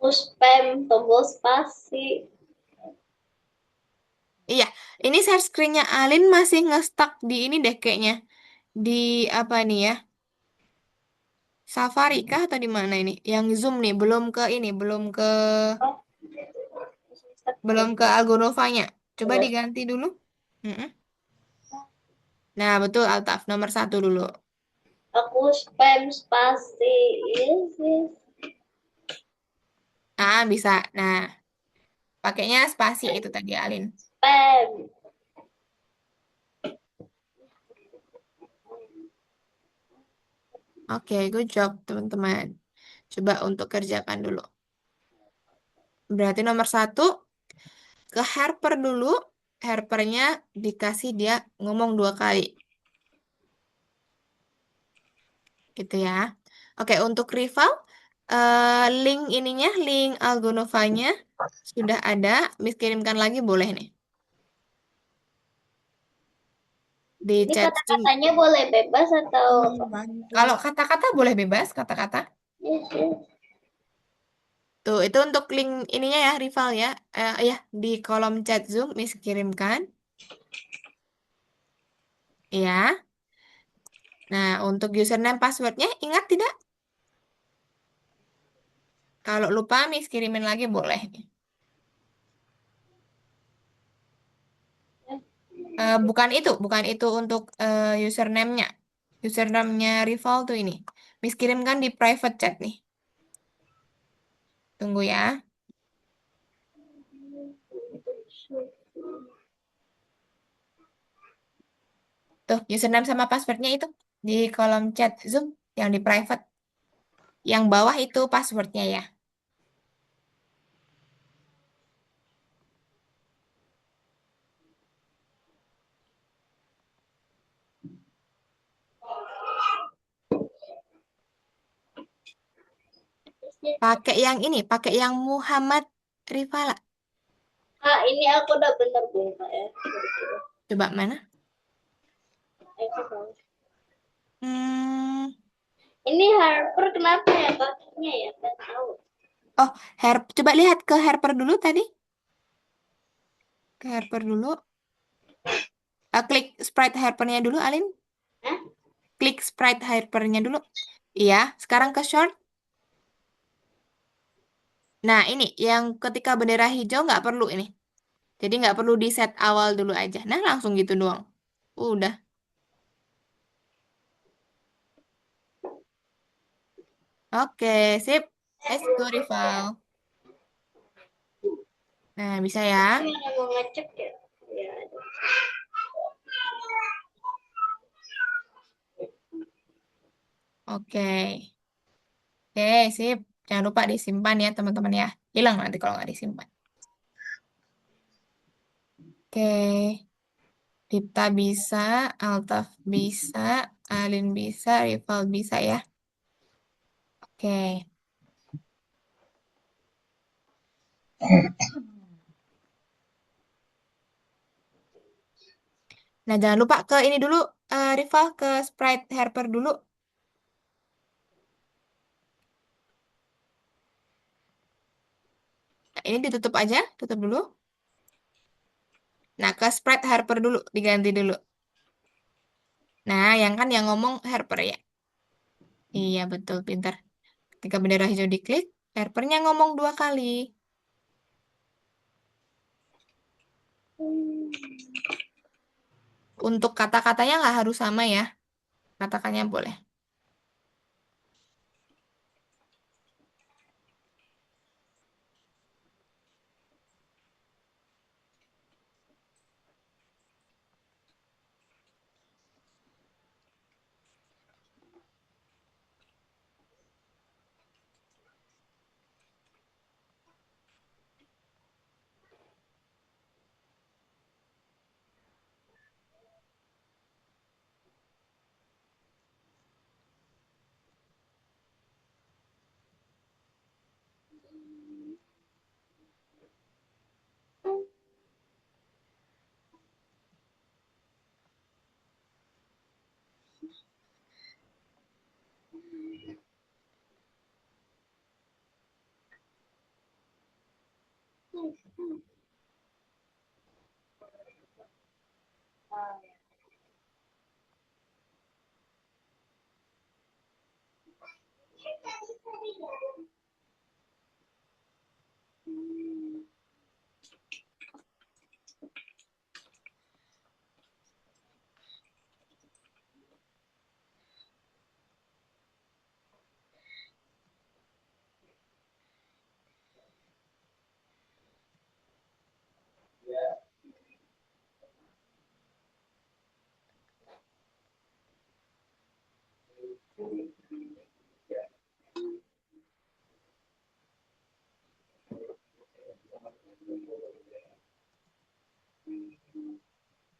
Spam tombol spasi. Iya, ini share screen-nya Alin masih nge-stuck di ini deh kayaknya. Di apa nih ya? Safari kah atau di mana ini? Yang Zoom nih, belum ke ini, belum ke Algonova-nya. Coba diganti dulu. Mm-mm. Nah, betul Altaf, nomor 1 dulu. Aku spam spasi. Yes, yes. Ah, bisa. Nah, pakainya spasi itu tadi Alin. Spam. Oke, good job teman-teman. Coba untuk kerjakan dulu. Berarti nomor 1 ke Harper dulu. Harpernya dikasih dia ngomong 2 kali. Gitu ya. Oke, untuk rival, link ininya, link Algonova-nya sudah ada. Miss kirimkan lagi boleh nih. Di Ini chat Zoom. kata-katanya boleh bebas atau Kalau kata-kata boleh bebas, kata-kata. yes, yes. Tuh, itu untuk link ininya ya, rival ya. Ya, di kolom chat Zoom Miss kirimkan. Ya. Nah, untuk username passwordnya ingat tidak? Kalau lupa Miss kirimin lagi boleh. Bukan itu untuk username-nya. Username-nya rival tuh ini. Miss kirimkan di private chat nih. Tunggu ya. Tuh, username sama passwordnya itu di kolom chat Zoom yang di private. Yang bawah itu passwordnya ya. Pakai yang ini, pakai yang Muhammad Rivala. Ah, ini aku udah bener buka ya. Coba mana? Aku Hmm, Ini Harper kenapa ya kakinya ya? Nggak tahu. oh, coba lihat ke Harper dulu tadi. Ke Harper dulu. Klik sprite Harpernya dulu, Alin. Hah? Klik sprite Harpernya dulu. Iya, sekarang ke short. Nah, ini yang ketika bendera hijau nggak perlu ini. Jadi nggak perlu di set awal dulu aja. Nah, langsung gitu doang. Udah. Oke, sip. Let's go, rival. Nah, bisa ya. Mana mau ngecek ya? Ya, ada. Oke. Oke, sip. Jangan lupa disimpan ya, teman-teman ya. Hilang nanti kalau nggak disimpan. Oke. Dipta bisa, Altaf bisa, Alin bisa, Rival bisa ya. Oke. Nah, jangan lupa ke ini dulu, Rival, ke sprite Harper dulu. Nah, ini ditutup aja, tutup dulu. Nah, ke sprite Harper dulu, diganti dulu. Nah, yang ngomong Harper ya. Iya, betul, pintar. Ketika bendera hijau diklik, Harpernya ngomong 2 kali. Untuk kata-katanya nggak harus sama ya. Katakannya boleh.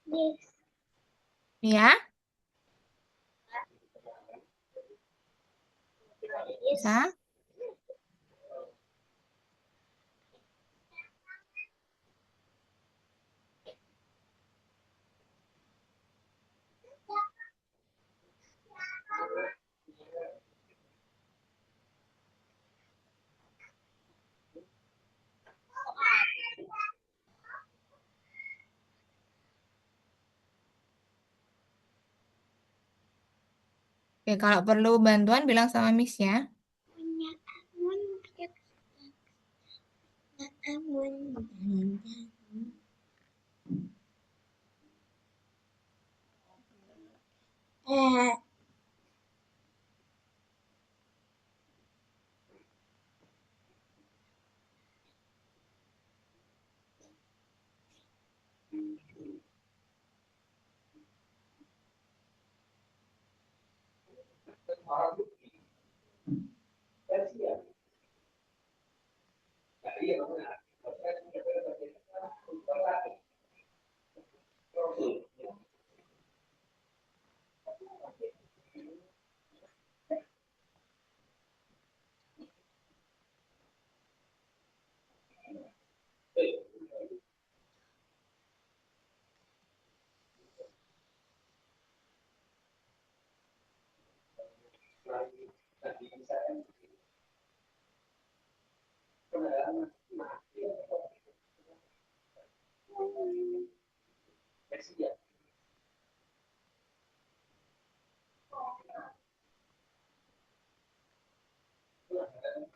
Yes. Ya, Yes. bisa. Oke, kalau perlu bantuan bilang sama Miss ya. Punya amun, amun. Eh,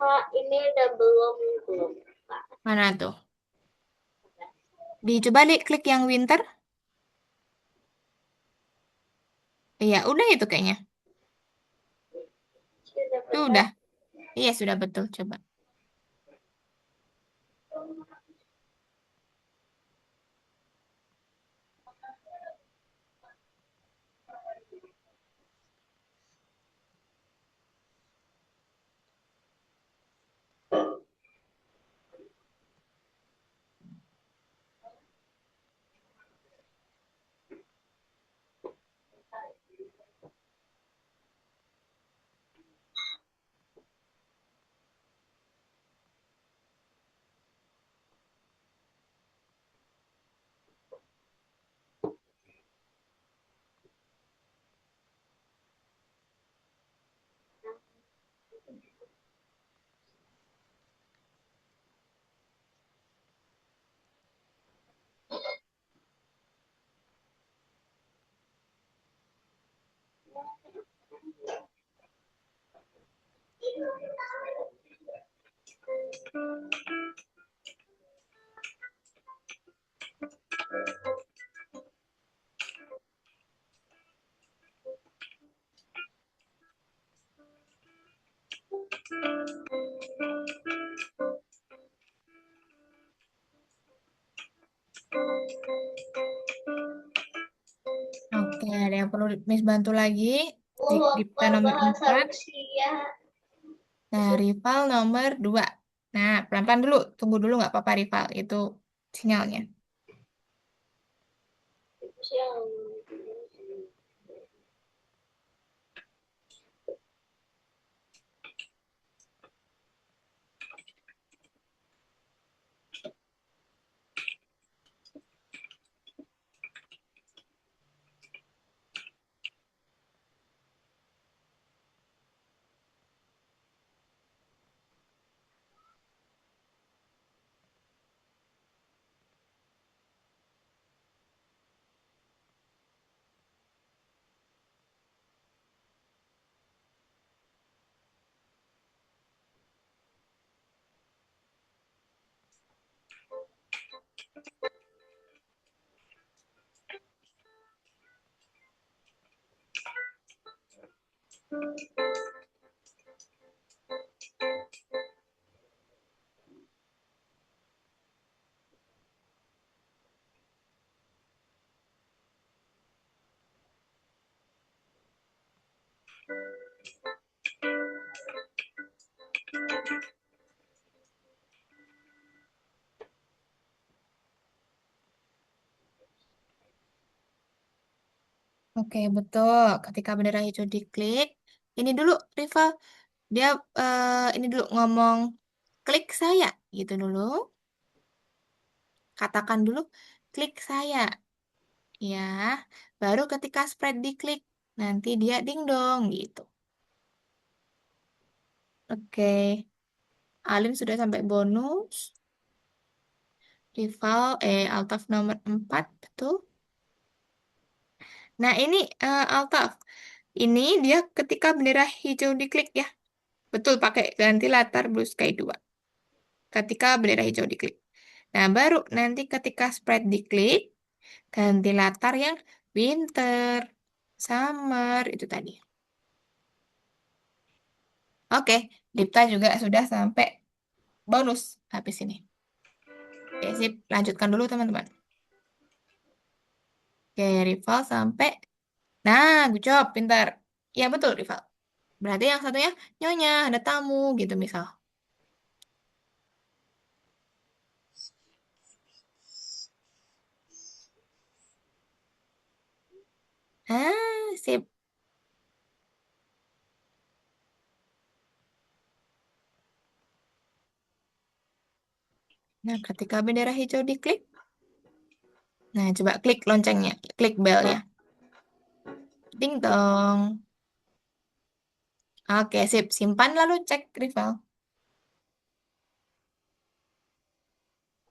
Kak, ini udah belum, Kak. Mana tuh? Dicoba klik yang winter. Iya, udah itu kayaknya. Sudah Itu benar. udah. Iya, sudah betul. Coba. Oke, ada yang perlu Miss bantu lagi? Dipta Lapar nomor bahasa 4. Rusia. Nah, rival nomor 2. Nah, pelan-pelan dulu. Tunggu dulu nggak apa-apa rival. Itu sinyalnya. Itu yang Oke, betul. Ketika bendera hijau diklik, ini dulu rival. Dia ini dulu ngomong klik saya gitu dulu. Katakan dulu klik saya. Ya, baru ketika spread diklik, nanti dia dingdong gitu. Oke, Alim sudah sampai bonus. Rival, Altaf nomor 4 betul. Nah, ini Altaf. Ini dia ketika bendera hijau diklik ya. Betul, pakai ganti latar blue sky 2. Ketika bendera hijau diklik. Nah, baru nanti ketika spread diklik, ganti latar yang winter, summer, itu tadi. Oke, Dipta juga sudah sampai bonus habis ini. Oke, sip. Lanjutkan dulu, teman-teman. Oke, rival sampai. Nah, good job, pintar. Ya, betul, rival. Berarti yang satunya, nyonya, ada tamu, gitu misal. Ah, sip. Nah, ketika bendera hijau diklik, nah, coba klik loncengnya, klik bell-nya. Ding dong. Oke, sip. Simpan lalu cek rival.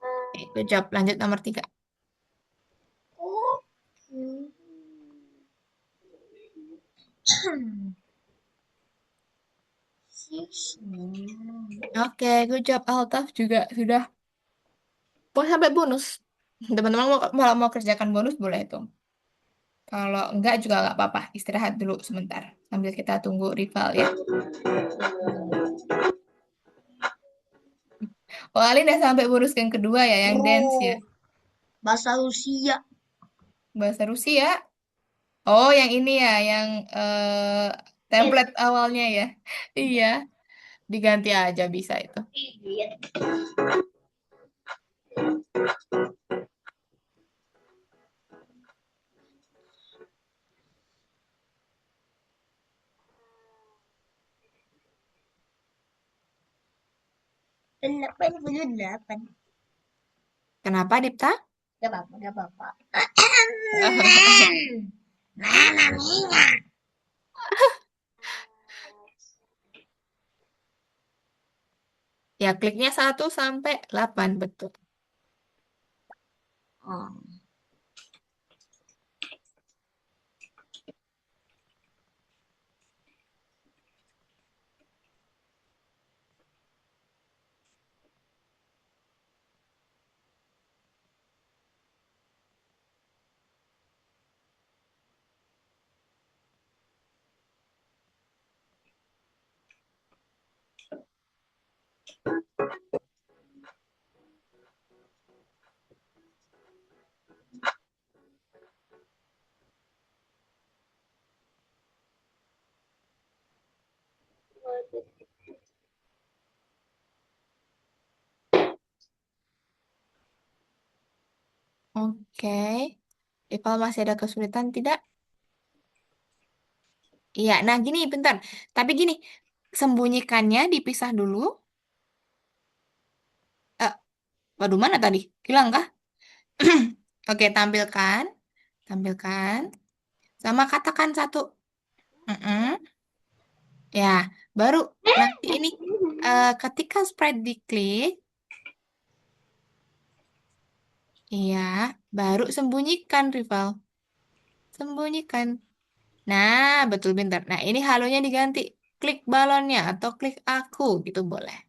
Oke, good job. Lanjut nomor 3. Oke, good job. Altaf juga sudah mau sampai bonus. Teman-teman mau kerjakan bonus boleh itu. Kalau enggak juga nggak apa-apa. Istirahat dulu sebentar. Sambil kita tunggu rival ya. Oh, Ali udah sampai bonus yang kedua ya, yang dance ya. Bahasa Rusia. Bahasa Rusia. Oh, yang ini ya, yang template awalnya ya. Iya, diganti aja bisa itu. idiot. Delapan puluh delapan. Kenapa, Dipta? Gak apa-apa, gak apa-apa. Mana minyak? Ya, kliknya 1 sampai 8, betul. Oh. Oke. Rival masih ada kesulitan tidak? Iya, nah gini, bentar. Tapi gini, sembunyikannya dipisah dulu. Eh, waduh, mana tadi? Hilang kah? Oke, tampilkan. Tampilkan. Sama katakan satu. Mm-mm. Ya, baru nanti ini ketika spread diklik, iya, baru sembunyikan rival. Sembunyikan. Nah, betul pintar. Nah, ini halonya diganti. Klik balonnya atau klik aku gitu boleh.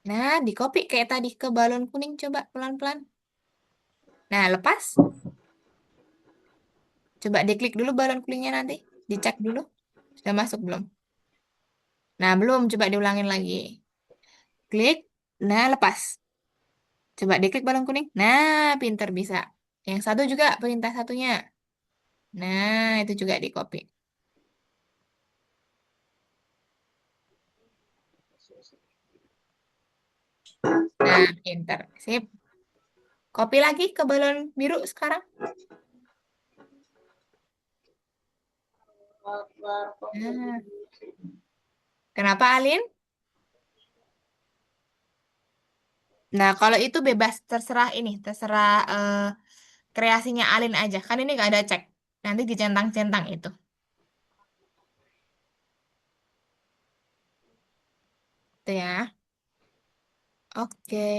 Nah, di copy kayak tadi ke balon kuning coba pelan-pelan. Nah, lepas. Coba diklik dulu balon kuningnya nanti. Dicek dulu. Sudah masuk belum? Nah, belum. Coba diulangin lagi. Klik. Nah, lepas. Coba diklik balon kuning. Nah, pinter bisa. Yang satu juga perintah satunya. Nah, itu juga di copy. Nah, pinter. Sip. Copy lagi ke balon biru sekarang. Nah, kenapa Alin? Nah, kalau itu bebas, terserah ini, terserah kreasinya Alin aja. Kan ini nggak ada cek. Nanti dicentang-centang itu. Itu ya. Oke.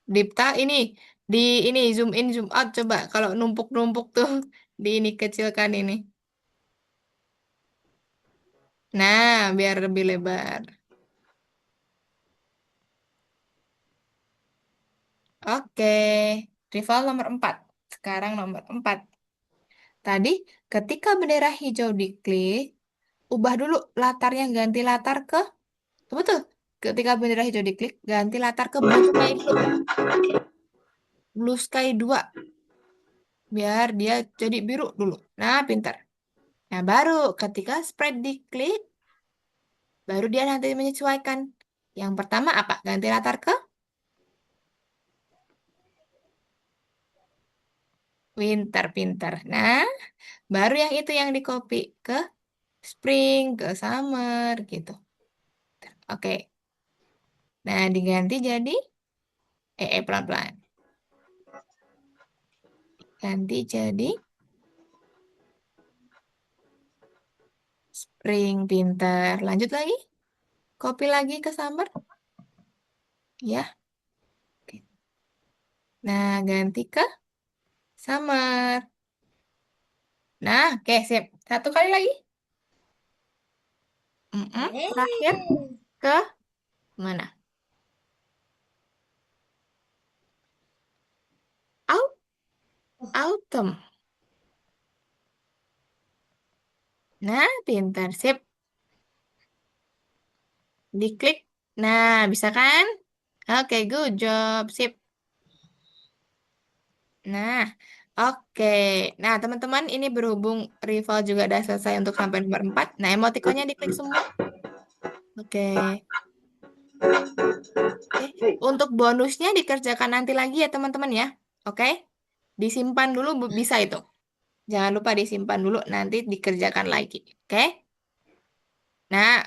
Dipta ini zoom in zoom out coba kalau numpuk-numpuk tuh di ini kecilkan ini. Nah, biar lebih lebar. Oke. Rival nomor 4. Sekarang nomor 4. Tadi ketika bendera hijau diklik, ubah dulu latarnya ganti latar ke betul. Ketika bendera hijau diklik, ganti latar ke blue sky dulu. Blue sky 2 biar dia jadi biru dulu. Nah, pintar. Nah, baru ketika spread diklik, baru dia nanti menyesuaikan. Yang pertama apa? Ganti latar ke winter, pintar. Nah, baru yang itu yang di copy ke spring, ke summer gitu. Oke. Nah, diganti jadi pelan-pelan. Ganti jadi spring, pintar. Lanjut lagi. Copy lagi ke summer. Ya. Oke. Nah, ganti ke summer. Nah, oke, sip. Satu kali lagi. Terakhir ke mana? Au- Autumn. Nah, pintar. Sip. Diklik. Nah, bisa kan? Oke, good job. Sip. Nah, oke. Nah, teman-teman, ini berhubung rival juga udah selesai untuk sampai nomor 4. Nah, emotikonnya diklik semua. Oke. Oke. Untuk bonusnya dikerjakan nanti lagi ya, teman-teman ya. Oke. Disimpan dulu bisa itu. Jangan lupa disimpan dulu, nanti dikerjakan lagi. Oke. Nah,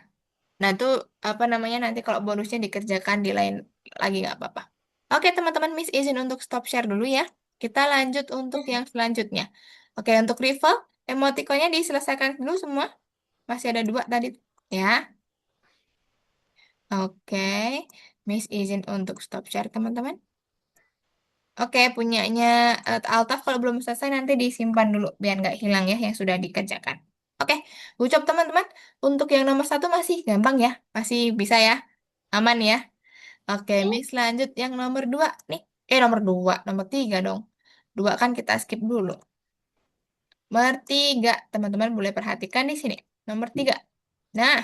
nah itu apa namanya nanti kalau bonusnya dikerjakan di lain lagi nggak apa-apa. Oke teman-teman, Miss izin untuk stop share dulu ya. Kita lanjut untuk yang selanjutnya. Oke untuk rival, emotikonnya diselesaikan dulu semua. Masih ada 2 tadi ya. Oke, Miss izin untuk stop share teman-teman. Oke, punyanya Altaf kalau belum selesai nanti disimpan dulu biar nggak hilang ya yang sudah dikerjakan. Oke, ucap teman-teman. Untuk yang nomor 1 masih gampang ya, masih bisa ya, aman ya. Oke, Miss lanjut yang nomor 2 nih. Nomor 2, nomor 3 dong. 2 kan kita skip dulu. Nomor 3, teman-teman boleh perhatikan di sini. Nomor 3. Nah,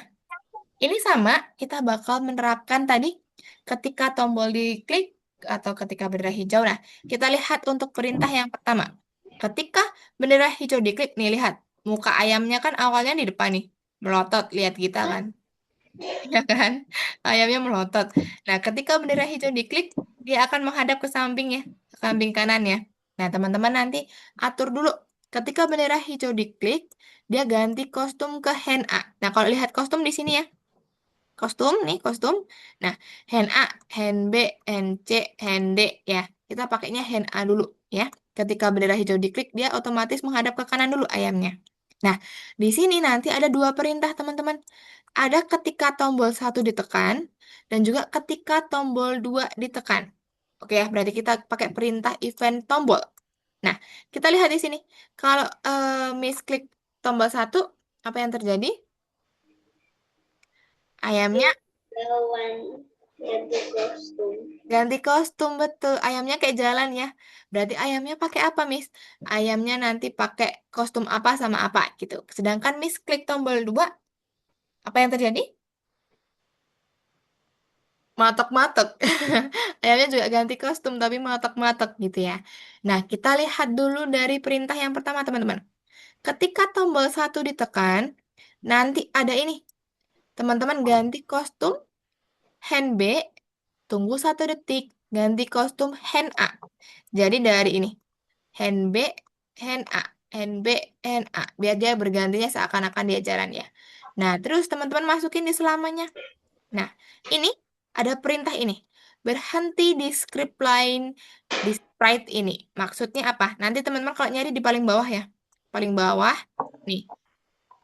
ini sama, kita bakal menerapkan tadi ketika tombol diklik atau ketika bendera hijau. Nah, kita lihat untuk perintah yang pertama. Ketika bendera hijau diklik, nih lihat. Muka ayamnya kan awalnya di depan nih. Melotot, lihat kita kan. Ya kan? Ayamnya melotot. Nah, ketika bendera hijau diklik, dia akan menghadap ke samping ya, ke samping kanan ya. Nah, teman-teman nanti atur dulu. Ketika bendera hijau diklik, dia ganti kostum ke hand A. Nah, kalau lihat kostum di sini ya, kostum nih, kostum. Nah, hand A, hand B, hand C, hand D ya. Kita pakainya hand A dulu ya. Ketika bendera hijau diklik, dia otomatis menghadap ke kanan dulu ayamnya. Nah, di sini nanti ada dua perintah teman-teman. Ada ketika tombol 1 ditekan dan juga ketika tombol 2 ditekan. Oke ya, berarti kita pakai perintah event tombol. Nah, kita lihat di sini. Kalau misklik tombol 1, apa yang terjadi? Ayamnya Lawan ganti kostum. ganti kostum, betul. Ayamnya kayak jalan ya. Berarti ayamnya pakai apa, Miss? Ayamnya nanti pakai kostum apa sama apa gitu. Sedangkan Miss klik tombol 2, apa yang terjadi? Matok-matok. Ayamnya juga ganti kostum tapi matok-matok gitu ya. Nah, kita lihat dulu dari perintah yang pertama, teman-teman. Ketika tombol 1 ditekan, nanti ada ini. Teman-teman ganti kostum hand B, tunggu 1 detik, ganti kostum hand A. Jadi dari ini, hand B, hand A, hand B, hand A. Biar dia bergantinya seakan-akan dia jalan ya. Nah, terus teman-teman masukin di selamanya. Nah, ini ada perintah ini. Berhenti di script line di sprite ini. Maksudnya apa? Nanti teman-teman kalau nyari di paling bawah ya. Paling bawah, nih.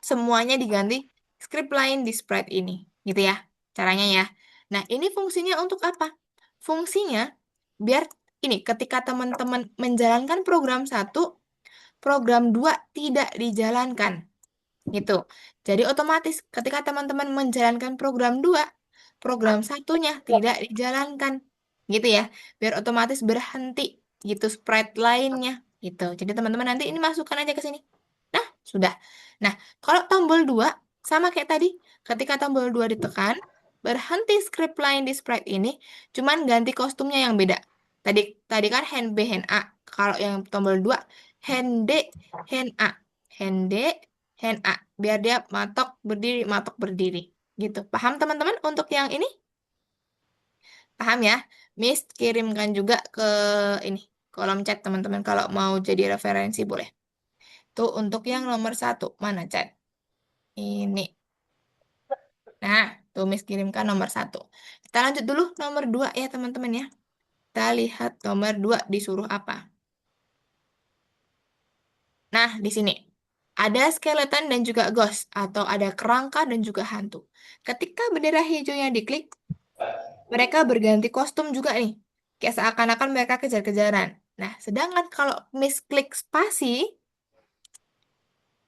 Semuanya diganti script line di sprite ini. Gitu ya, caranya ya. Nah, ini fungsinya untuk apa? Fungsinya biar ini ketika teman-teman menjalankan program 1, program 2 tidak dijalankan. Gitu. Jadi otomatis ketika teman-teman menjalankan program 2, program satunya tidak dijalankan. Gitu ya. Biar otomatis berhenti gitu sprite lainnya gitu. Jadi teman-teman nanti ini masukkan aja ke sini. Nah, sudah. Nah, kalau tombol 2 sama kayak tadi, ketika tombol 2 ditekan, berhenti script line di sprite ini, cuman ganti kostumnya yang beda. Tadi tadi kan hand B, hand A. Kalau yang tombol 2, hand D, hand A. Hand D, hand A. Biar dia matok berdiri. Gitu. Paham teman-teman untuk yang ini? Paham ya? Miss kirimkan juga ke ini kolom chat teman-teman kalau mau jadi referensi boleh. Tuh untuk yang nomor 1 mana chat? Ini. Nah, tuh Miss kirimkan nomor 1. Kita lanjut dulu nomor 2 ya teman-teman ya. Kita lihat nomor 2 disuruh apa. Nah, di sini. Ada skeleton dan juga ghost atau ada kerangka dan juga hantu. Ketika bendera hijaunya diklik, mereka berganti kostum juga nih. Kayak seakan-akan mereka kejar-kejaran. Nah, sedangkan kalau misklik spasi,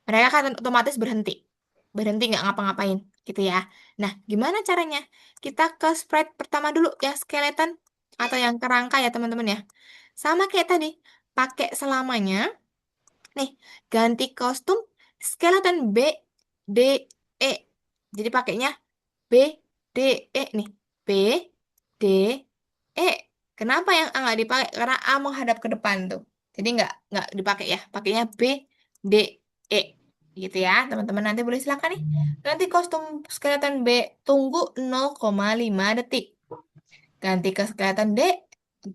mereka akan otomatis berhenti. Berhenti nggak ngapa-ngapain gitu ya. Nah, gimana caranya? Kita ke sprite pertama dulu ya, skeleton atau yang kerangka ya teman-teman ya. Sama kayak tadi, pakai selamanya. Nih, ganti kostum skeleton B, D, E. Jadi pakainya B, D, E nih. B, D, E. Kenapa yang A nggak dipakai? Karena A menghadap ke depan tuh. Jadi nggak dipakai ya. Pakainya B, D, E. Gitu ya. Teman-teman nanti boleh silakan nih. Ganti kostum skeleton B. Tunggu 0,5 detik. Ganti ke skeleton D.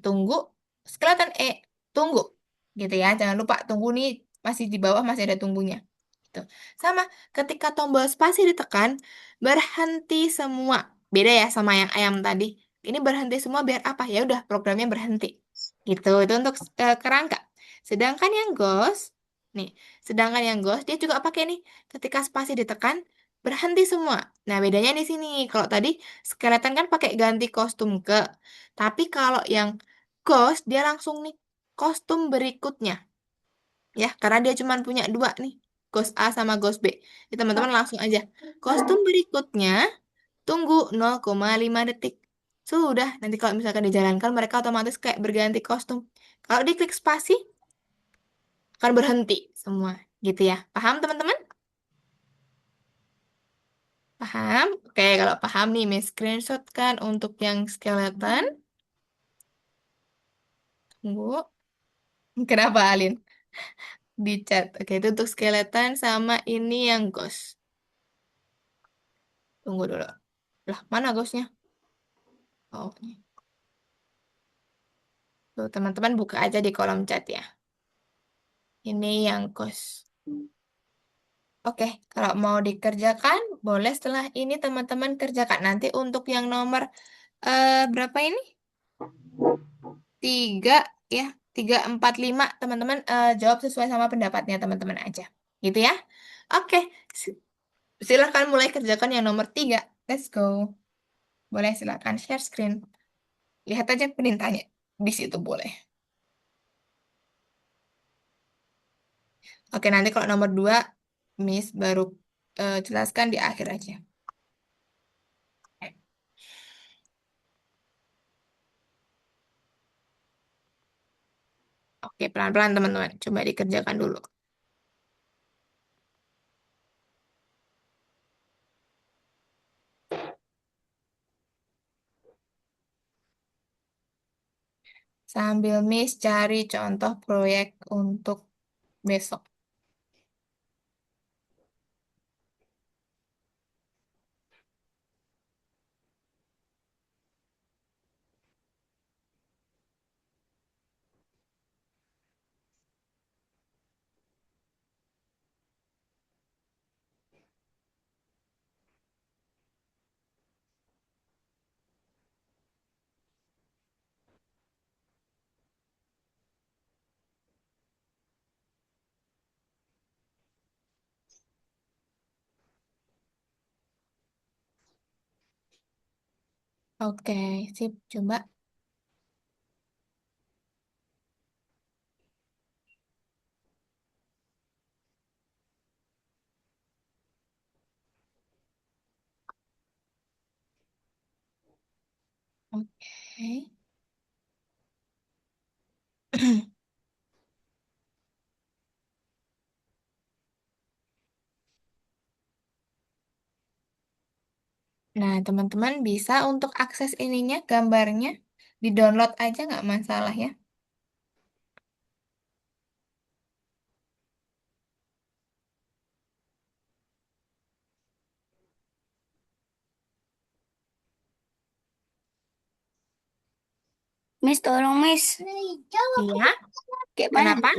Tunggu. Skeleton E. Tunggu. Gitu ya. Jangan lupa tunggu nih. Masih di bawah masih ada tunggunya. Gitu. Sama, ketika tombol spasi ditekan, berhenti semua. Beda ya sama yang ayam tadi. Ini berhenti semua biar apa? Ya udah, programnya berhenti. Gitu. Itu untuk kerangka. Sedangkan yang ghost, nih, sedangkan yang ghost dia juga pakai nih. Ketika spasi ditekan, berhenti semua. Nah, bedanya di sini. Kalau tadi skeleton kan pakai ganti kostum ke. Tapi kalau yang ghost dia langsung nih kostum berikutnya. Ya, karena dia cuma punya 2 nih. Ghost A sama Ghost B. Jadi teman-teman langsung aja. Kostum berikutnya, tunggu 0,5 detik. Sudah, nanti kalau misalkan dijalankan, mereka otomatis kayak berganti kostum. Kalau diklik spasi, akan berhenti semua. Gitu ya. Paham teman-teman? Paham? Oke, kalau paham nih, Miss screenshot kan untuk yang skeleton. Tunggu. Kenapa, Alin? Di chat. Oke, itu untuk skeleton sama ini yang ghost. Tunggu dulu. Lah, mana ghostnya? Oh, ini. Tuh, teman-teman buka aja di kolom chat ya. Ini yang ghost. Oke, kalau mau dikerjakan, boleh setelah ini teman-teman kerjakan. Nanti untuk yang nomor berapa ini? 3 ya. 3, 4, 5. Teman-teman jawab sesuai sama pendapatnya teman-teman aja. Gitu ya. Oke, silahkan mulai kerjakan yang nomor 3. Let's go. Boleh silakan share screen. Lihat aja perintahnya. Di situ boleh. Oke, nanti kalau nomor 2, Miss baru jelaskan di akhir aja. Oke, pelan-pelan teman-teman. Coba dikerjakan dulu. Sambil Miss cari contoh proyek untuk besok. Oke, sip. Coba. Oke. Nah, teman-teman bisa untuk akses ininya, gambarnya, di-download aja nggak masalah ya. Miss, tolong Miss. Iya, Kayak mana? kenapa?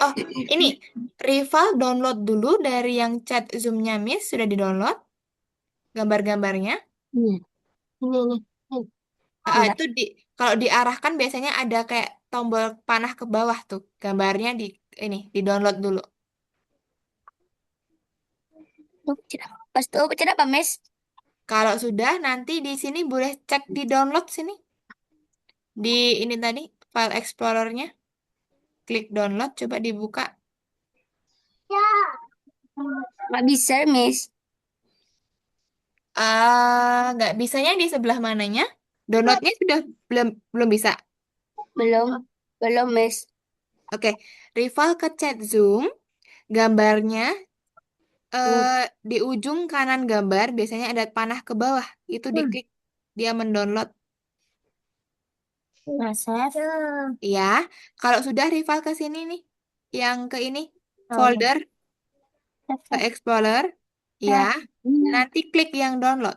Oh, ini Rival download dulu dari yang chat Zoom-nya Miss, sudah di-download gambar-gambarnya. Ini, ini. Enggak. Itu kalau diarahkan biasanya ada kayak tombol panah ke bawah tuh, gambarnya ini di-download dulu. Pas itu pencet apa, Miss? Kalau sudah, nanti di sini boleh cek di download sini. Di ini tadi, file Explorer-nya. Klik download, coba dibuka. Nggak bisa, Miss. Nggak bisanya di sebelah mananya? Downloadnya sudah belum belum bisa. Belum. Belum, Miss. Oke, rival ke chat Zoom, gambarnya di ujung kanan gambar biasanya ada panah ke bawah. Itu diklik, dia mendownload. Masa? Ya, kalau sudah rival ke sini nih, yang ke ini Oh. folder ke Explorer, ya, nanti klik yang download.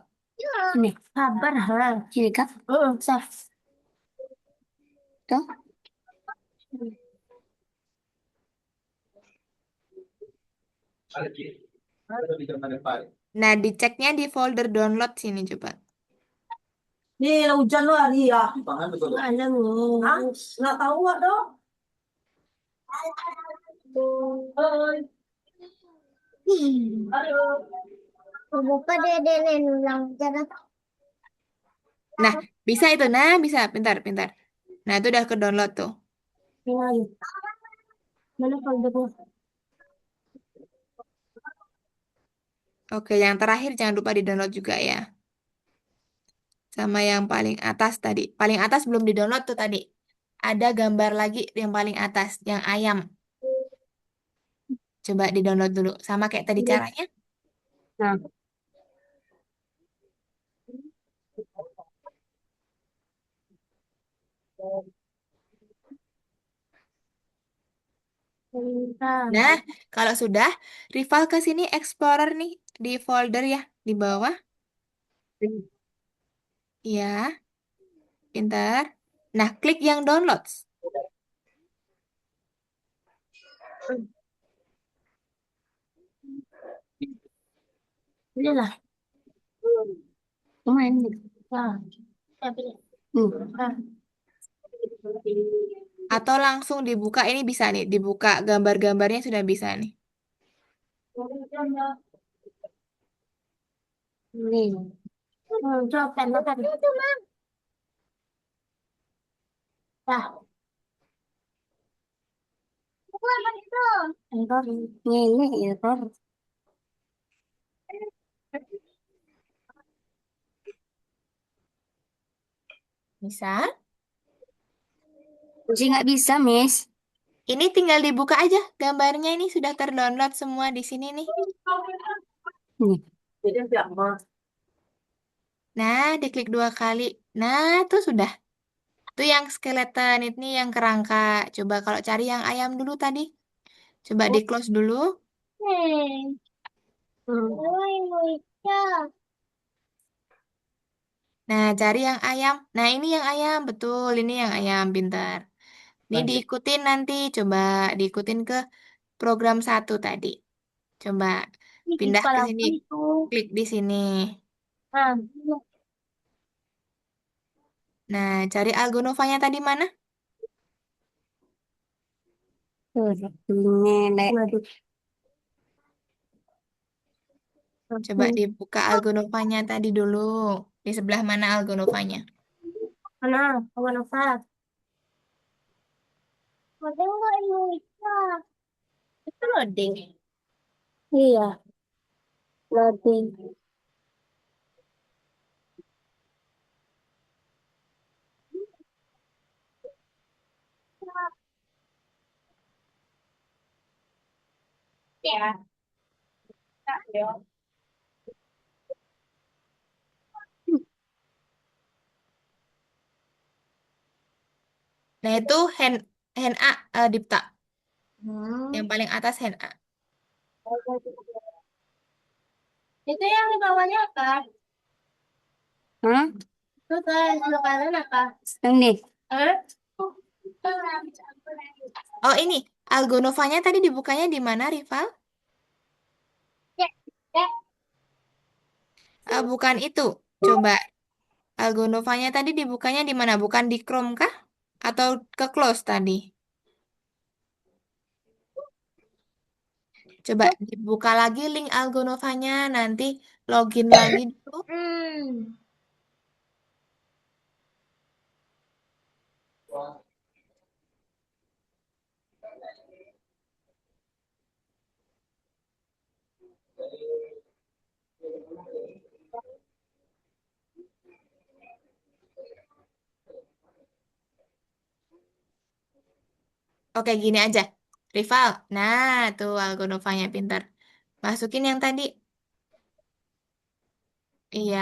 Ini kabar hal. Sini kak. Saf. Tuh. Nah, diceknya di folder download sini coba. Nih, hujan lo hari ya. Mana lu? Hah? Nggak tahu nggak dong? Aduh. Buka deh ulang jalan. Nah, bisa itu. Nah, bisa. Pintar, pintar. Nah, itu udah ke download tuh. Mana foldernya? Oke, yang terakhir jangan lupa di download juga ya. Sama yang paling atas tadi. Paling atas belum di download tuh tadi. Ada gambar lagi yang paling atas, yang ayam. Coba di download dulu. Sama kayak tadi caranya. Nah, Nah, kalau sudah, rival ke sini Explorer nih di folder ya di bawah. Ya, pintar. Nah, klik yang downloads. Ini lah. Lumayan nih. Nah, nah. Atau langsung dibuka, ini bisa nih, dibuka gambar-gambarnya sudah bisa nih. Nih. Coba makan. Nah, entar ini error. Bisa. Masih nggak bisa, Miss. Ini tinggal dibuka aja gambarnya, ini sudah terdownload semua di sini nih. Nih. Jadi nggak mau. Nah, diklik 2 kali. Nah, itu sudah. Itu yang skeleton, ini yang kerangka. Coba kalau cari yang ayam dulu tadi. Coba di close dulu. Nah, cari yang ayam. Nah, ini yang ayam, betul. Ini yang ayam, pintar. Ini diikutin nanti. Coba diikutin ke program 1 tadi. Coba Ini di pindah ke kepala sini. aku itu. Klik di sini. Nah, Nah, cari Algonovanya tadi mana? tuh, nenek. Waduh. Coba dibuka Algonovanya tadi dulu. Di sebelah mana Algonovanya? Mana? Kawan apa? Ada nggak Indonesia? Itu loading. Iya, loading. Ya. Nah, itu hand A, Dipta. Yang Hmm. paling atas hand A. Itu yang di bawahnya apa? Hah? Itu kan sebelah kanan apa? Yang nih. Hah? Oh, ini. Algonovanya tadi dibukanya di mana, Rival? Bukan itu. Coba Algonovanya tadi dibukanya di mana? Bukan di Chrome kah? Atau ke close tadi? Coba dibuka lagi link Algonovanya, nanti login lagi dulu. Hmm. Oke, gini aja. Rival. Nah, tuh Algonovanya pintar. Masukin yang tadi. Iya.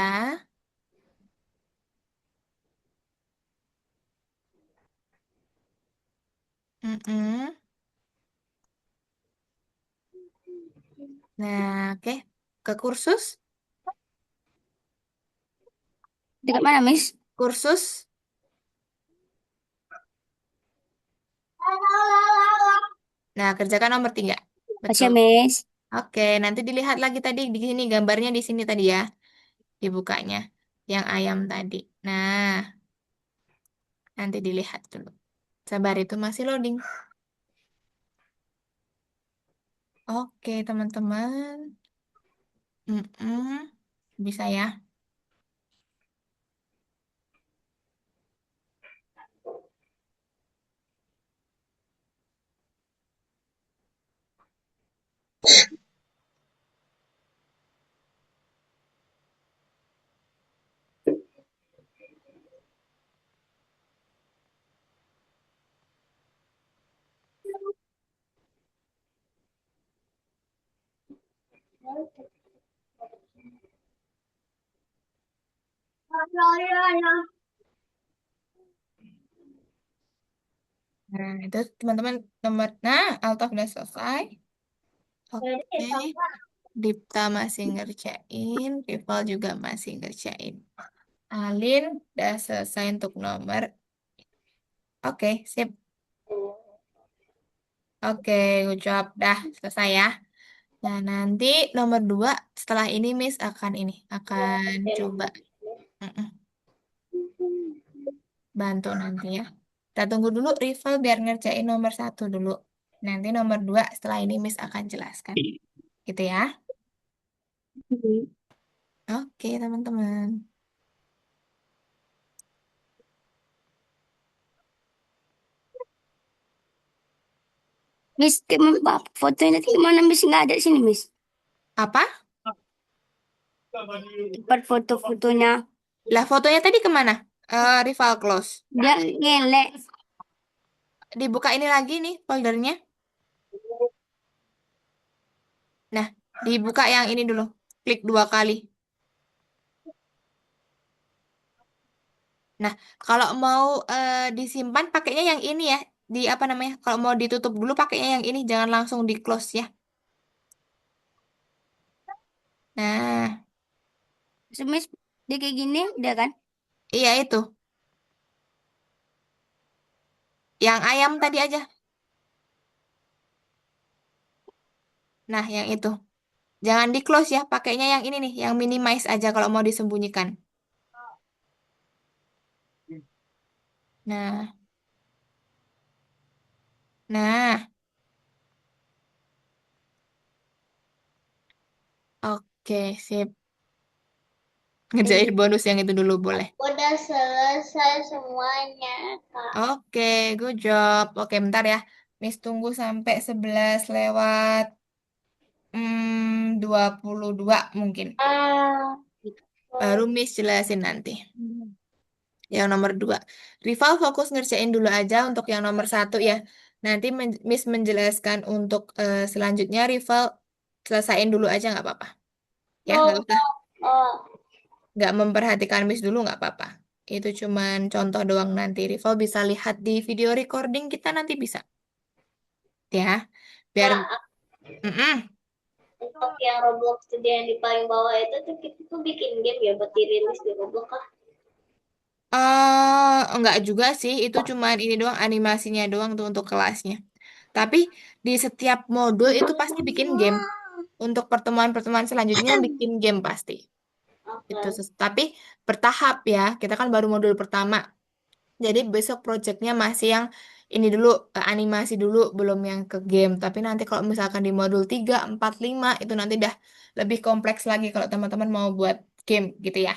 Mm-mm. Nah, oke. Ke kursus. Dekat mana, Miss? Kursus. Nah, kerjakan nomor 3. Masih, Betul. Miss. Oke, nanti dilihat lagi tadi di sini gambarnya di sini tadi ya. Dibukanya. Yang ayam tadi. Nah, nanti dilihat dulu. Sabar itu masih loading. Oke, teman-teman. Mm-mm. Bisa ya. Nah, itu teman-teman Alta udah selesai. Oke, Dipta masih ngerjain, Rival juga masih ngerjain. Alin udah selesai untuk nomor. Oke, sip. Oke, good job. Dah selesai ya. Nah, nanti nomor 2 setelah ini Miss akan coba mm-mm, bantu nanti ya. Kita tunggu dulu Rival biar ngerjain nomor 1 dulu. Nanti nomor 2 setelah ini Miss akan jelaskan. Gitu ya. Oke, teman-teman. Miss, fotonya nanti gimana Miss? Nggak ada sini Miss. Apa? Tempat foto-fotonya. Lah, fotonya tadi kemana? Rival close. Dia ngelek. Dibuka ini lagi nih foldernya. Nah, dibuka yang ini dulu. Klik 2 kali. Nah, kalau mau disimpan pakainya yang ini ya. Di apa namanya? Kalau mau ditutup dulu pakainya yang ini, jangan langsung di close ya. Nah, So, Miss, dia kayak gini, udah kan? iya itu. Yang ayam tadi aja. Nah, yang itu. Jangan di close ya, pakainya yang ini nih, yang minimize aja kalau mau disembunyikan. Nah, nah, oke, sip. Ngerjain bonus yang itu dulu boleh. Udah selesai semuanya, Kak. Oke, good job. Oke, bentar ya. Miss tunggu sampai 11 lewat 22 mungkin. Ah, Baru Miss jelasin nanti. Yang nomor 2. Rival fokus ngerjain dulu aja untuk yang nomor 1 ya. Nanti Miss menjelaskan untuk selanjutnya Rival selesain dulu aja nggak apa-apa. Ya, oh, oh, nggak memperhatikan Miss dulu nggak apa-apa. Itu cuman contoh doang nanti. Rival bisa lihat di video recording kita nanti bisa. Ya, biar Kak, Mm-mm. untuk yang Roblox Studio yang di paling bawah itu tuh kita tuh bikin game ya buat dirilis di Roblox, Kak. Enggak juga sih, itu cuman ini doang animasinya doang tuh untuk kelasnya. Tapi di setiap modul itu pasti bikin game. Untuk pertemuan-pertemuan selanjutnya bikin game pasti. Oke. Itu tapi bertahap ya. Kita kan baru modul pertama. Jadi besok projectnya masih yang ini dulu animasi dulu, belum yang ke game. Tapi nanti kalau misalkan di modul 3, 4, 5 itu nanti dah lebih kompleks lagi kalau teman-teman mau buat game gitu ya.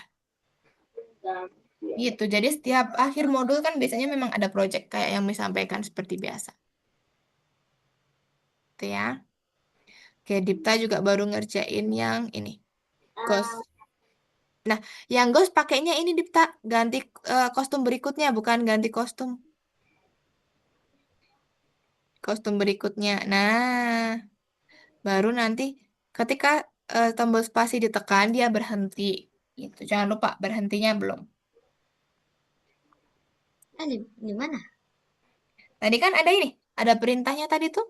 Dan, ya. Gitu. Jadi setiap akhir modul kan biasanya memang ada project kayak yang disampaikan seperti biasa. Itu ya. Oke, Dipta juga baru ngerjain yang ini. Ghost. Ah, Nah, yang Ghost pakainya ini Dipta ganti kostum berikutnya bukan ganti kostum. Kostum berikutnya. Nah, baru nanti ketika tombol spasi ditekan dia berhenti. Gitu. Jangan lupa berhentinya belum. di mana? Tadi kan ada ini, ada perintahnya tadi tuh.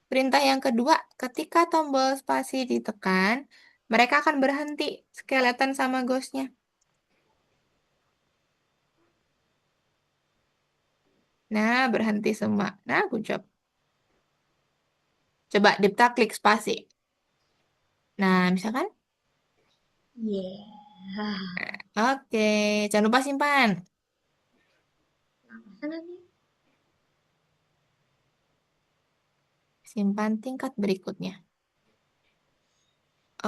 Perintah yang kedua, ketika tombol spasi ditekan, mereka akan berhenti skeleton sama ghostnya. Nah, berhenti semua. Nah, good job. Coba Dipta klik spasi. Nah, misalkan? Yeah. Oke, jangan lupa simpan. Sana nih. Simpan tingkat berikutnya.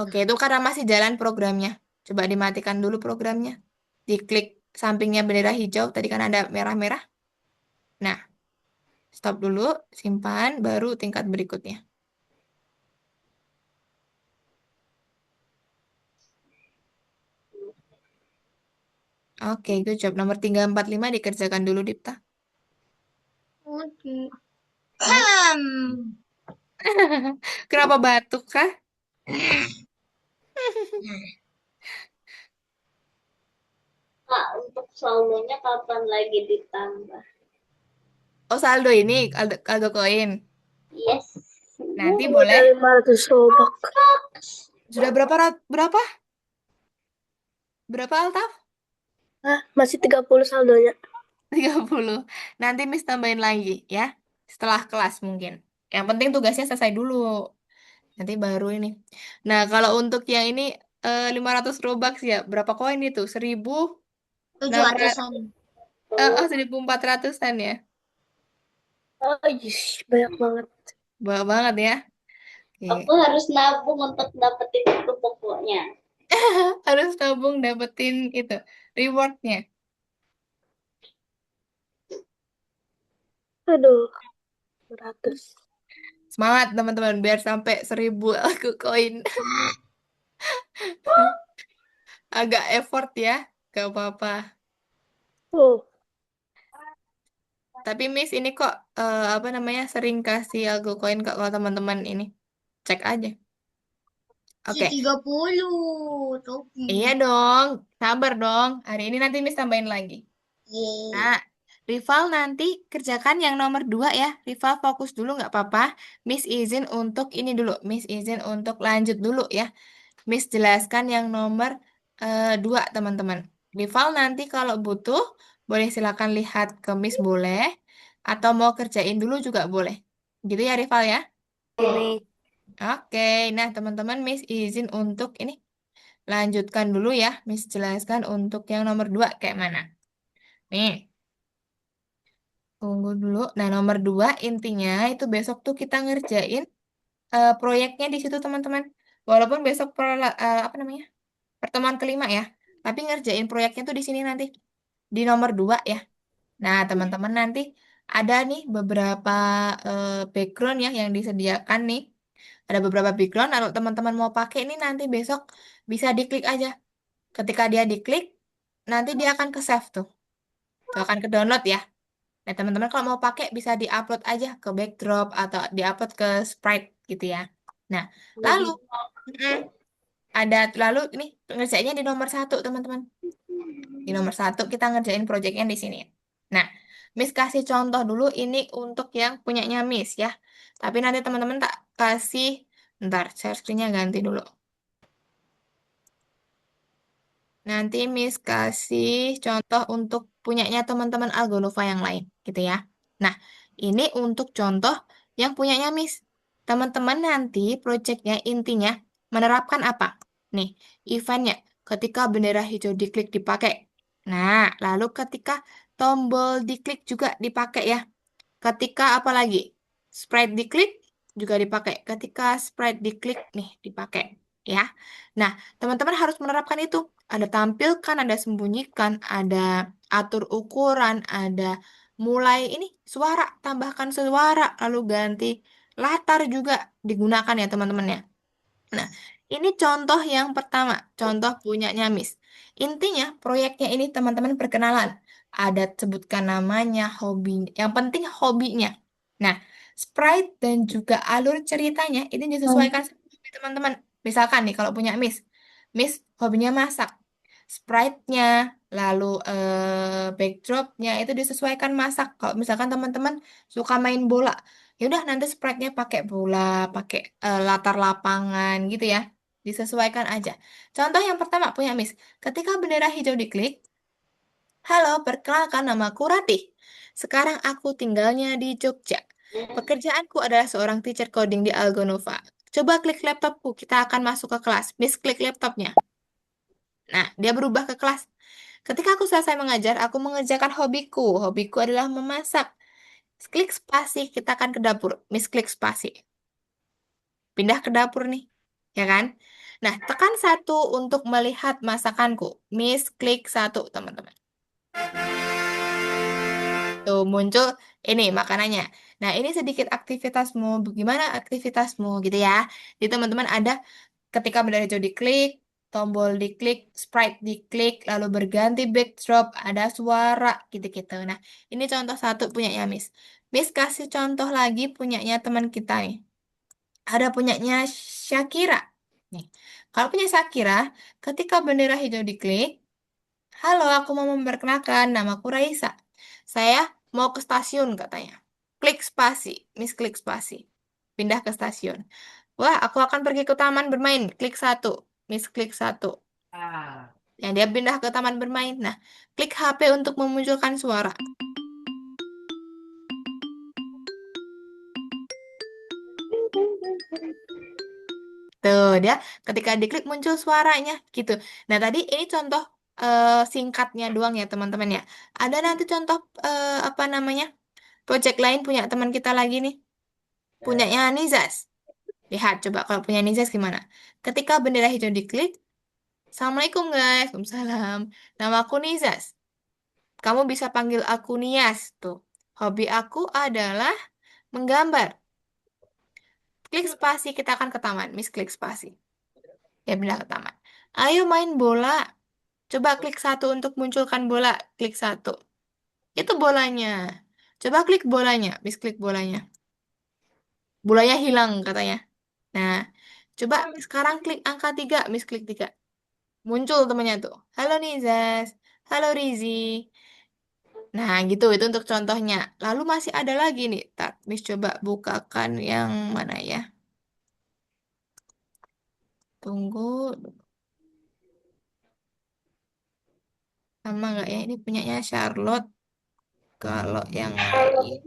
Oke, itu karena masih jalan programnya. Coba dimatikan dulu programnya. Diklik sampingnya bendera hijau, tadi kan ada merah-merah. Nah, stop dulu, simpan, baru tingkat berikutnya. Oke, good job. Nomor 345 dikerjakan dulu, Dipta. Oke. Kenapa batuk kah? Kak, untuk saldonya kapan lagi ditambah? Oh, saldo ini, saldo koin. Yes. Nanti Udah boleh. 500 robak. Sudah berapa? Berapa Altaf? Ah, masih 30 saldonya. 30. Nanti Miss tambahin lagi ya. Setelah kelas mungkin. Yang penting tugasnya selesai dulu. Nanti baru ini. Nah, kalau untuk yang ini 500 Robux ya. Berapa koin itu? 1.600. 700-an. 1.400-an ya. Oh, yes, banyak banget. Banyak banget ya. Aku Oke. harus nabung untuk dapetin itu pokoknya. Harus tabung dapetin itu rewardnya. Aduh, 100. Semangat teman-teman biar sampai 1.000 aku koin. Agak effort ya. Gak apa-apa. Oh, Tapi Miss ini kok apa namanya sering kasih algo koin kok kalau teman-teman ini. Cek aja. Oke. 30 Topi. Iya dong. Sabar dong. Hari ini nanti Miss tambahin lagi. Yeay. Nah, Rival nanti kerjakan yang nomor 2 ya. Rival fokus dulu nggak apa-apa. Miss izin untuk ini dulu. Miss izin untuk lanjut dulu ya. Miss jelaskan yang nomor 2 teman-teman. Rival nanti kalau butuh boleh silakan lihat ke Miss boleh. Atau mau kerjain dulu juga boleh. Gitu ya Rival ya. ini. Oke, nah teman-teman Miss izin untuk ini. Lanjutkan dulu ya. Miss jelaskan untuk yang nomor 2 kayak mana. Nih. Tunggu dulu. Nah, nomor 2 intinya itu besok tuh kita ngerjain proyeknya di situ teman-teman. Walaupun besok apa namanya pertemuan kelima ya, tapi ngerjain proyeknya tuh di sini nanti di nomor 2 ya. Nah, teman-teman nanti ada nih beberapa background ya yang disediakan nih. Ada beberapa background. Kalau teman-teman mau pakai ini nanti besok bisa diklik aja. Ketika dia diklik, nanti dia akan ke save tuh. Tuh akan ke download ya. Nah, teman-teman kalau mau pakai bisa diupload aja ke backdrop atau diupload ke Sprite gitu ya. Nah, lalu mm, lalu ini ngerjainnya di nomor 1, teman-teman. Di nomor 1 kita ngerjain projectnya di sini. Nah, Miss kasih contoh dulu ini untuk yang punyanya Miss ya. Tapi nanti teman-teman tak kasih, ntar share screen-nya ganti dulu. Nanti Miss kasih contoh untuk punyanya teman-teman Algonova yang lain, gitu ya. Nah, ini untuk contoh yang punyanya Miss. Teman-teman nanti proyeknya intinya menerapkan apa? Nih, eventnya ketika bendera hijau diklik dipakai. Nah, lalu ketika tombol diklik juga dipakai ya. Ketika apa lagi? Sprite diklik juga dipakai. Ketika sprite diklik nih dipakai ya. Nah, teman-teman harus menerapkan itu. Ada tampilkan, ada sembunyikan, ada atur ukuran, ada mulai ini suara, tambahkan suara, lalu ganti latar juga digunakan ya teman-teman ya. Nah, ini contoh yang pertama, contoh punyanya Miss. Intinya, proyeknya ini teman-teman perkenalan. Ada sebutkan namanya, hobi, yang penting hobinya. Nah, sprite dan juga alur ceritanya ini disesuaikan sama hobi teman-teman. Misalkan nih, kalau punya Miss, Miss hobinya masak. Sprite-nya, lalu backdrop-nya itu disesuaikan masak. Kalau misalkan teman-teman suka main bola, ya udah nanti sprite-nya pakai bola, pakai latar lapangan gitu ya. Disesuaikan aja. Contoh yang pertama punya Miss. Ketika bendera hijau diklik, halo, perkenalkan namaku Ratih. Sekarang aku tinggalnya di Jogja. Pekerjaanku adalah seorang teacher coding di Algonova. Coba klik laptopku, kita akan masuk ke kelas. Miss klik laptopnya. Nah, dia berubah ke kelas. Ketika aku selesai mengajar, aku mengerjakan hobiku. Hobiku adalah memasak. Klik spasi, kita akan ke dapur. Miss klik spasi. Pindah ke dapur nih, ya kan? Nah, tekan 1 untuk melihat masakanku. Miss klik 1, teman-teman. Tuh, muncul ini makanannya. Nah, ini sedikit aktivitasmu. Bagaimana aktivitasmu gitu ya. Jadi, teman-teman ada ketika benda hijau diklik, tombol diklik, sprite diklik, lalu berganti backdrop, ada suara gitu-gitu. Nah, ini contoh 1 punyanya Miss. Miss kasih contoh lagi punyanya teman kita nih. Ada punyanya Shakira. Nih, kalau punya Shakira, ketika bendera hijau diklik, halo, aku mau memperkenalkan namaku Raisa. Saya mau ke stasiun katanya. Klik spasi, Miss klik spasi. Pindah ke stasiun. Wah, aku akan pergi ke taman bermain. Klik satu, Miss klik satu. Ya, dia pindah ke taman bermain. Nah, klik HP untuk memunculkan suara. Tuh, dia ketika diklik muncul suaranya gitu. Nah, tadi ini contoh singkatnya doang ya, teman-teman ya. Ada nanti contoh apa namanya? Project lain punya teman kita lagi nih. Punyanya Nizas. Lihat coba kalau punya Nizas gimana. Ketika bendera hijau diklik, Assalamualaikum guys, Waalaikumsalam. Nama aku Nizas. Kamu bisa panggil aku Nias tuh. Hobi aku adalah menggambar. Klik spasi, kita akan ke taman. Miss klik spasi. Ya, pindah ke taman. Ayo main bola. Coba klik satu untuk munculkan bola. Klik satu. Itu bolanya. Coba klik bolanya. Miss klik bolanya. Bolanya hilang katanya. Nah, coba sekarang klik angka 3. Miss klik 3. Muncul temannya tuh. Halo Nizas. Halo Rizi. Nah, gitu. Itu untuk contohnya. Lalu masih ada lagi nih. Tak, Miss coba bukakan yang mana ya. Tunggu. Sama nggak ya? Ini punyanya Charlotte. Kalau yang lain.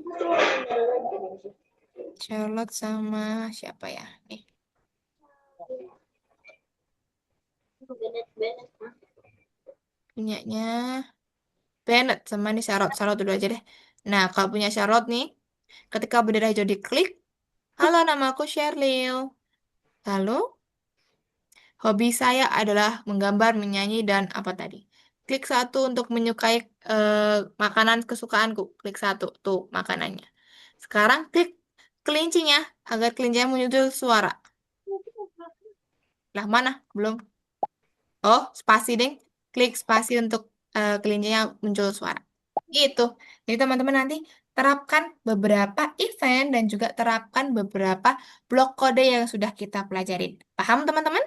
Charlotte sama siapa ya? Nih. Benet-benet. Punyanya Bennett sama nih Charlotte. Charlotte dulu aja deh. Nah, kalau punya Charlotte nih. Ketika bendera hijau diklik. Halo, namaku Sheryl. Lalu, hobi saya adalah menggambar, menyanyi, dan apa tadi? Klik satu untuk menyukai makanan kesukaanku. Klik satu, tuh makanannya. Sekarang klik kelincinya agar kelincinya muncul suara. Lah mana? Belum. Oh, spasi deh. Klik spasi untuk kelincinya muncul suara. Gitu. Jadi teman-teman nanti terapkan beberapa event dan juga terapkan beberapa blok kode yang sudah kita pelajarin. Paham teman-teman?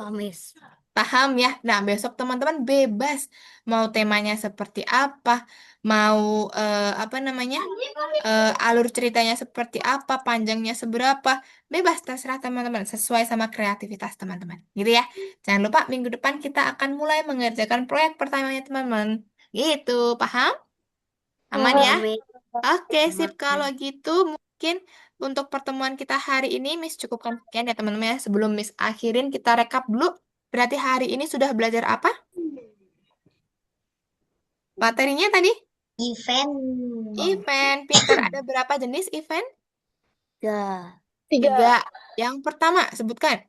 Oh, Miss. Paham ya? Nah, besok teman-teman bebas mau temanya seperti apa, mau apa namanya, alur ceritanya seperti apa, panjangnya seberapa, bebas terserah teman-teman, sesuai sama kreativitas teman-teman. Gitu ya. Jangan lupa minggu depan kita akan mulai mengerjakan proyek pertamanya teman-teman. Gitu, paham? Aman ya? Oh, Miss. Oke, sip. Kalau gitu mungkin untuk pertemuan kita hari ini Miss cukupkan sekian ya teman-teman ya. Sebelum Miss akhirin kita rekap dulu. Berarti hari ini sudah belajar apa? Materinya tadi? Event. Event. Pintar. Ada berapa jenis event? Ya. Tiga. Yang pertama, sebutkan.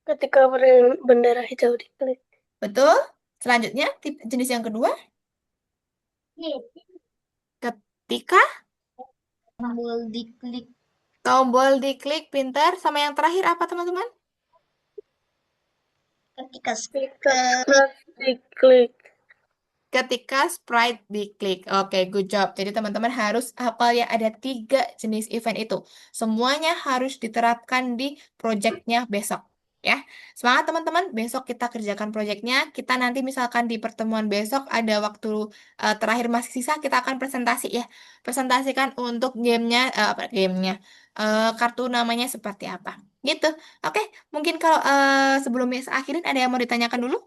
Ketika bendera hijau diklik. Betul. Selanjutnya, jenis yang kedua. Ketika Tombol diklik. tombol diklik, pintar. Sama yang terakhir apa teman-teman? Ketika Diklik. Ketika sprite diklik. Oke, good job. Jadi teman-teman harus hafal ya ada 3 jenis event itu. Semuanya harus diterapkan di projectnya besok. Ya, semangat teman-teman. Besok kita kerjakan projectnya. Kita nanti misalkan di pertemuan besok ada waktu terakhir masih sisa, kita akan presentasi ya. Presentasikan untuk gamenya, apa gamenya, kartu namanya seperti apa. Gitu. Oke, mungkin kalau sebelum akhirin ada yang mau ditanyakan dulu?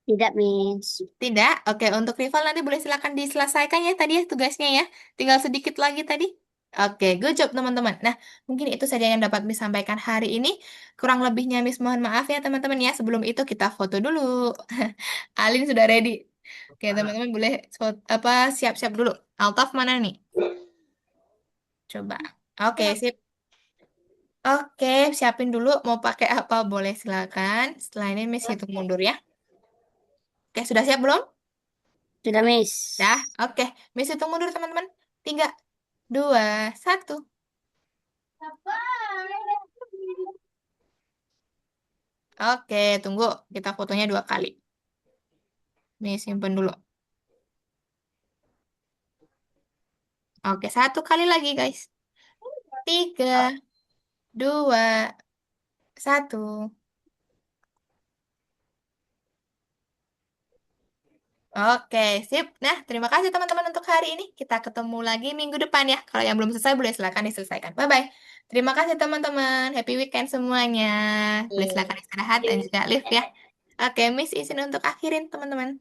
Tidak, Miss. Tidak? Oke, untuk rival nanti boleh silakan diselesaikan ya tadi ya tugasnya ya. Tinggal sedikit lagi tadi. Oke, good job teman-teman. Nah, mungkin itu saja yang dapat Miss sampaikan hari ini. Kurang lebihnya Miss mohon maaf ya teman-teman ya. Sebelum itu kita foto dulu. Alin sudah ready. Oke, teman-teman boleh apa siap-siap dulu. Altaf mana nih? Coba. Oke, sip. Oke, siapin dulu mau pakai apa boleh silakan. Setelah ini Miss hitung mundur ya. Oke, sudah siap belum? Sudah, Miss. Dah, oke. Miss hitung mundur teman-teman. 3, 2, 1. Oke, tunggu. Kita fotonya 2 kali. Nih, simpen dulu. Oke, 1 kali lagi, guys. 3, 2, 1. Oke, sip. Nah, terima kasih teman-teman untuk hari ini. Kita ketemu lagi minggu depan ya. Kalau yang belum selesai, boleh silakan diselesaikan. Bye-bye. Terima kasih teman-teman. Happy weekend semuanya. Boleh silakan istirahat dan juga live ya. Oke, Miss izin untuk akhirin teman-teman.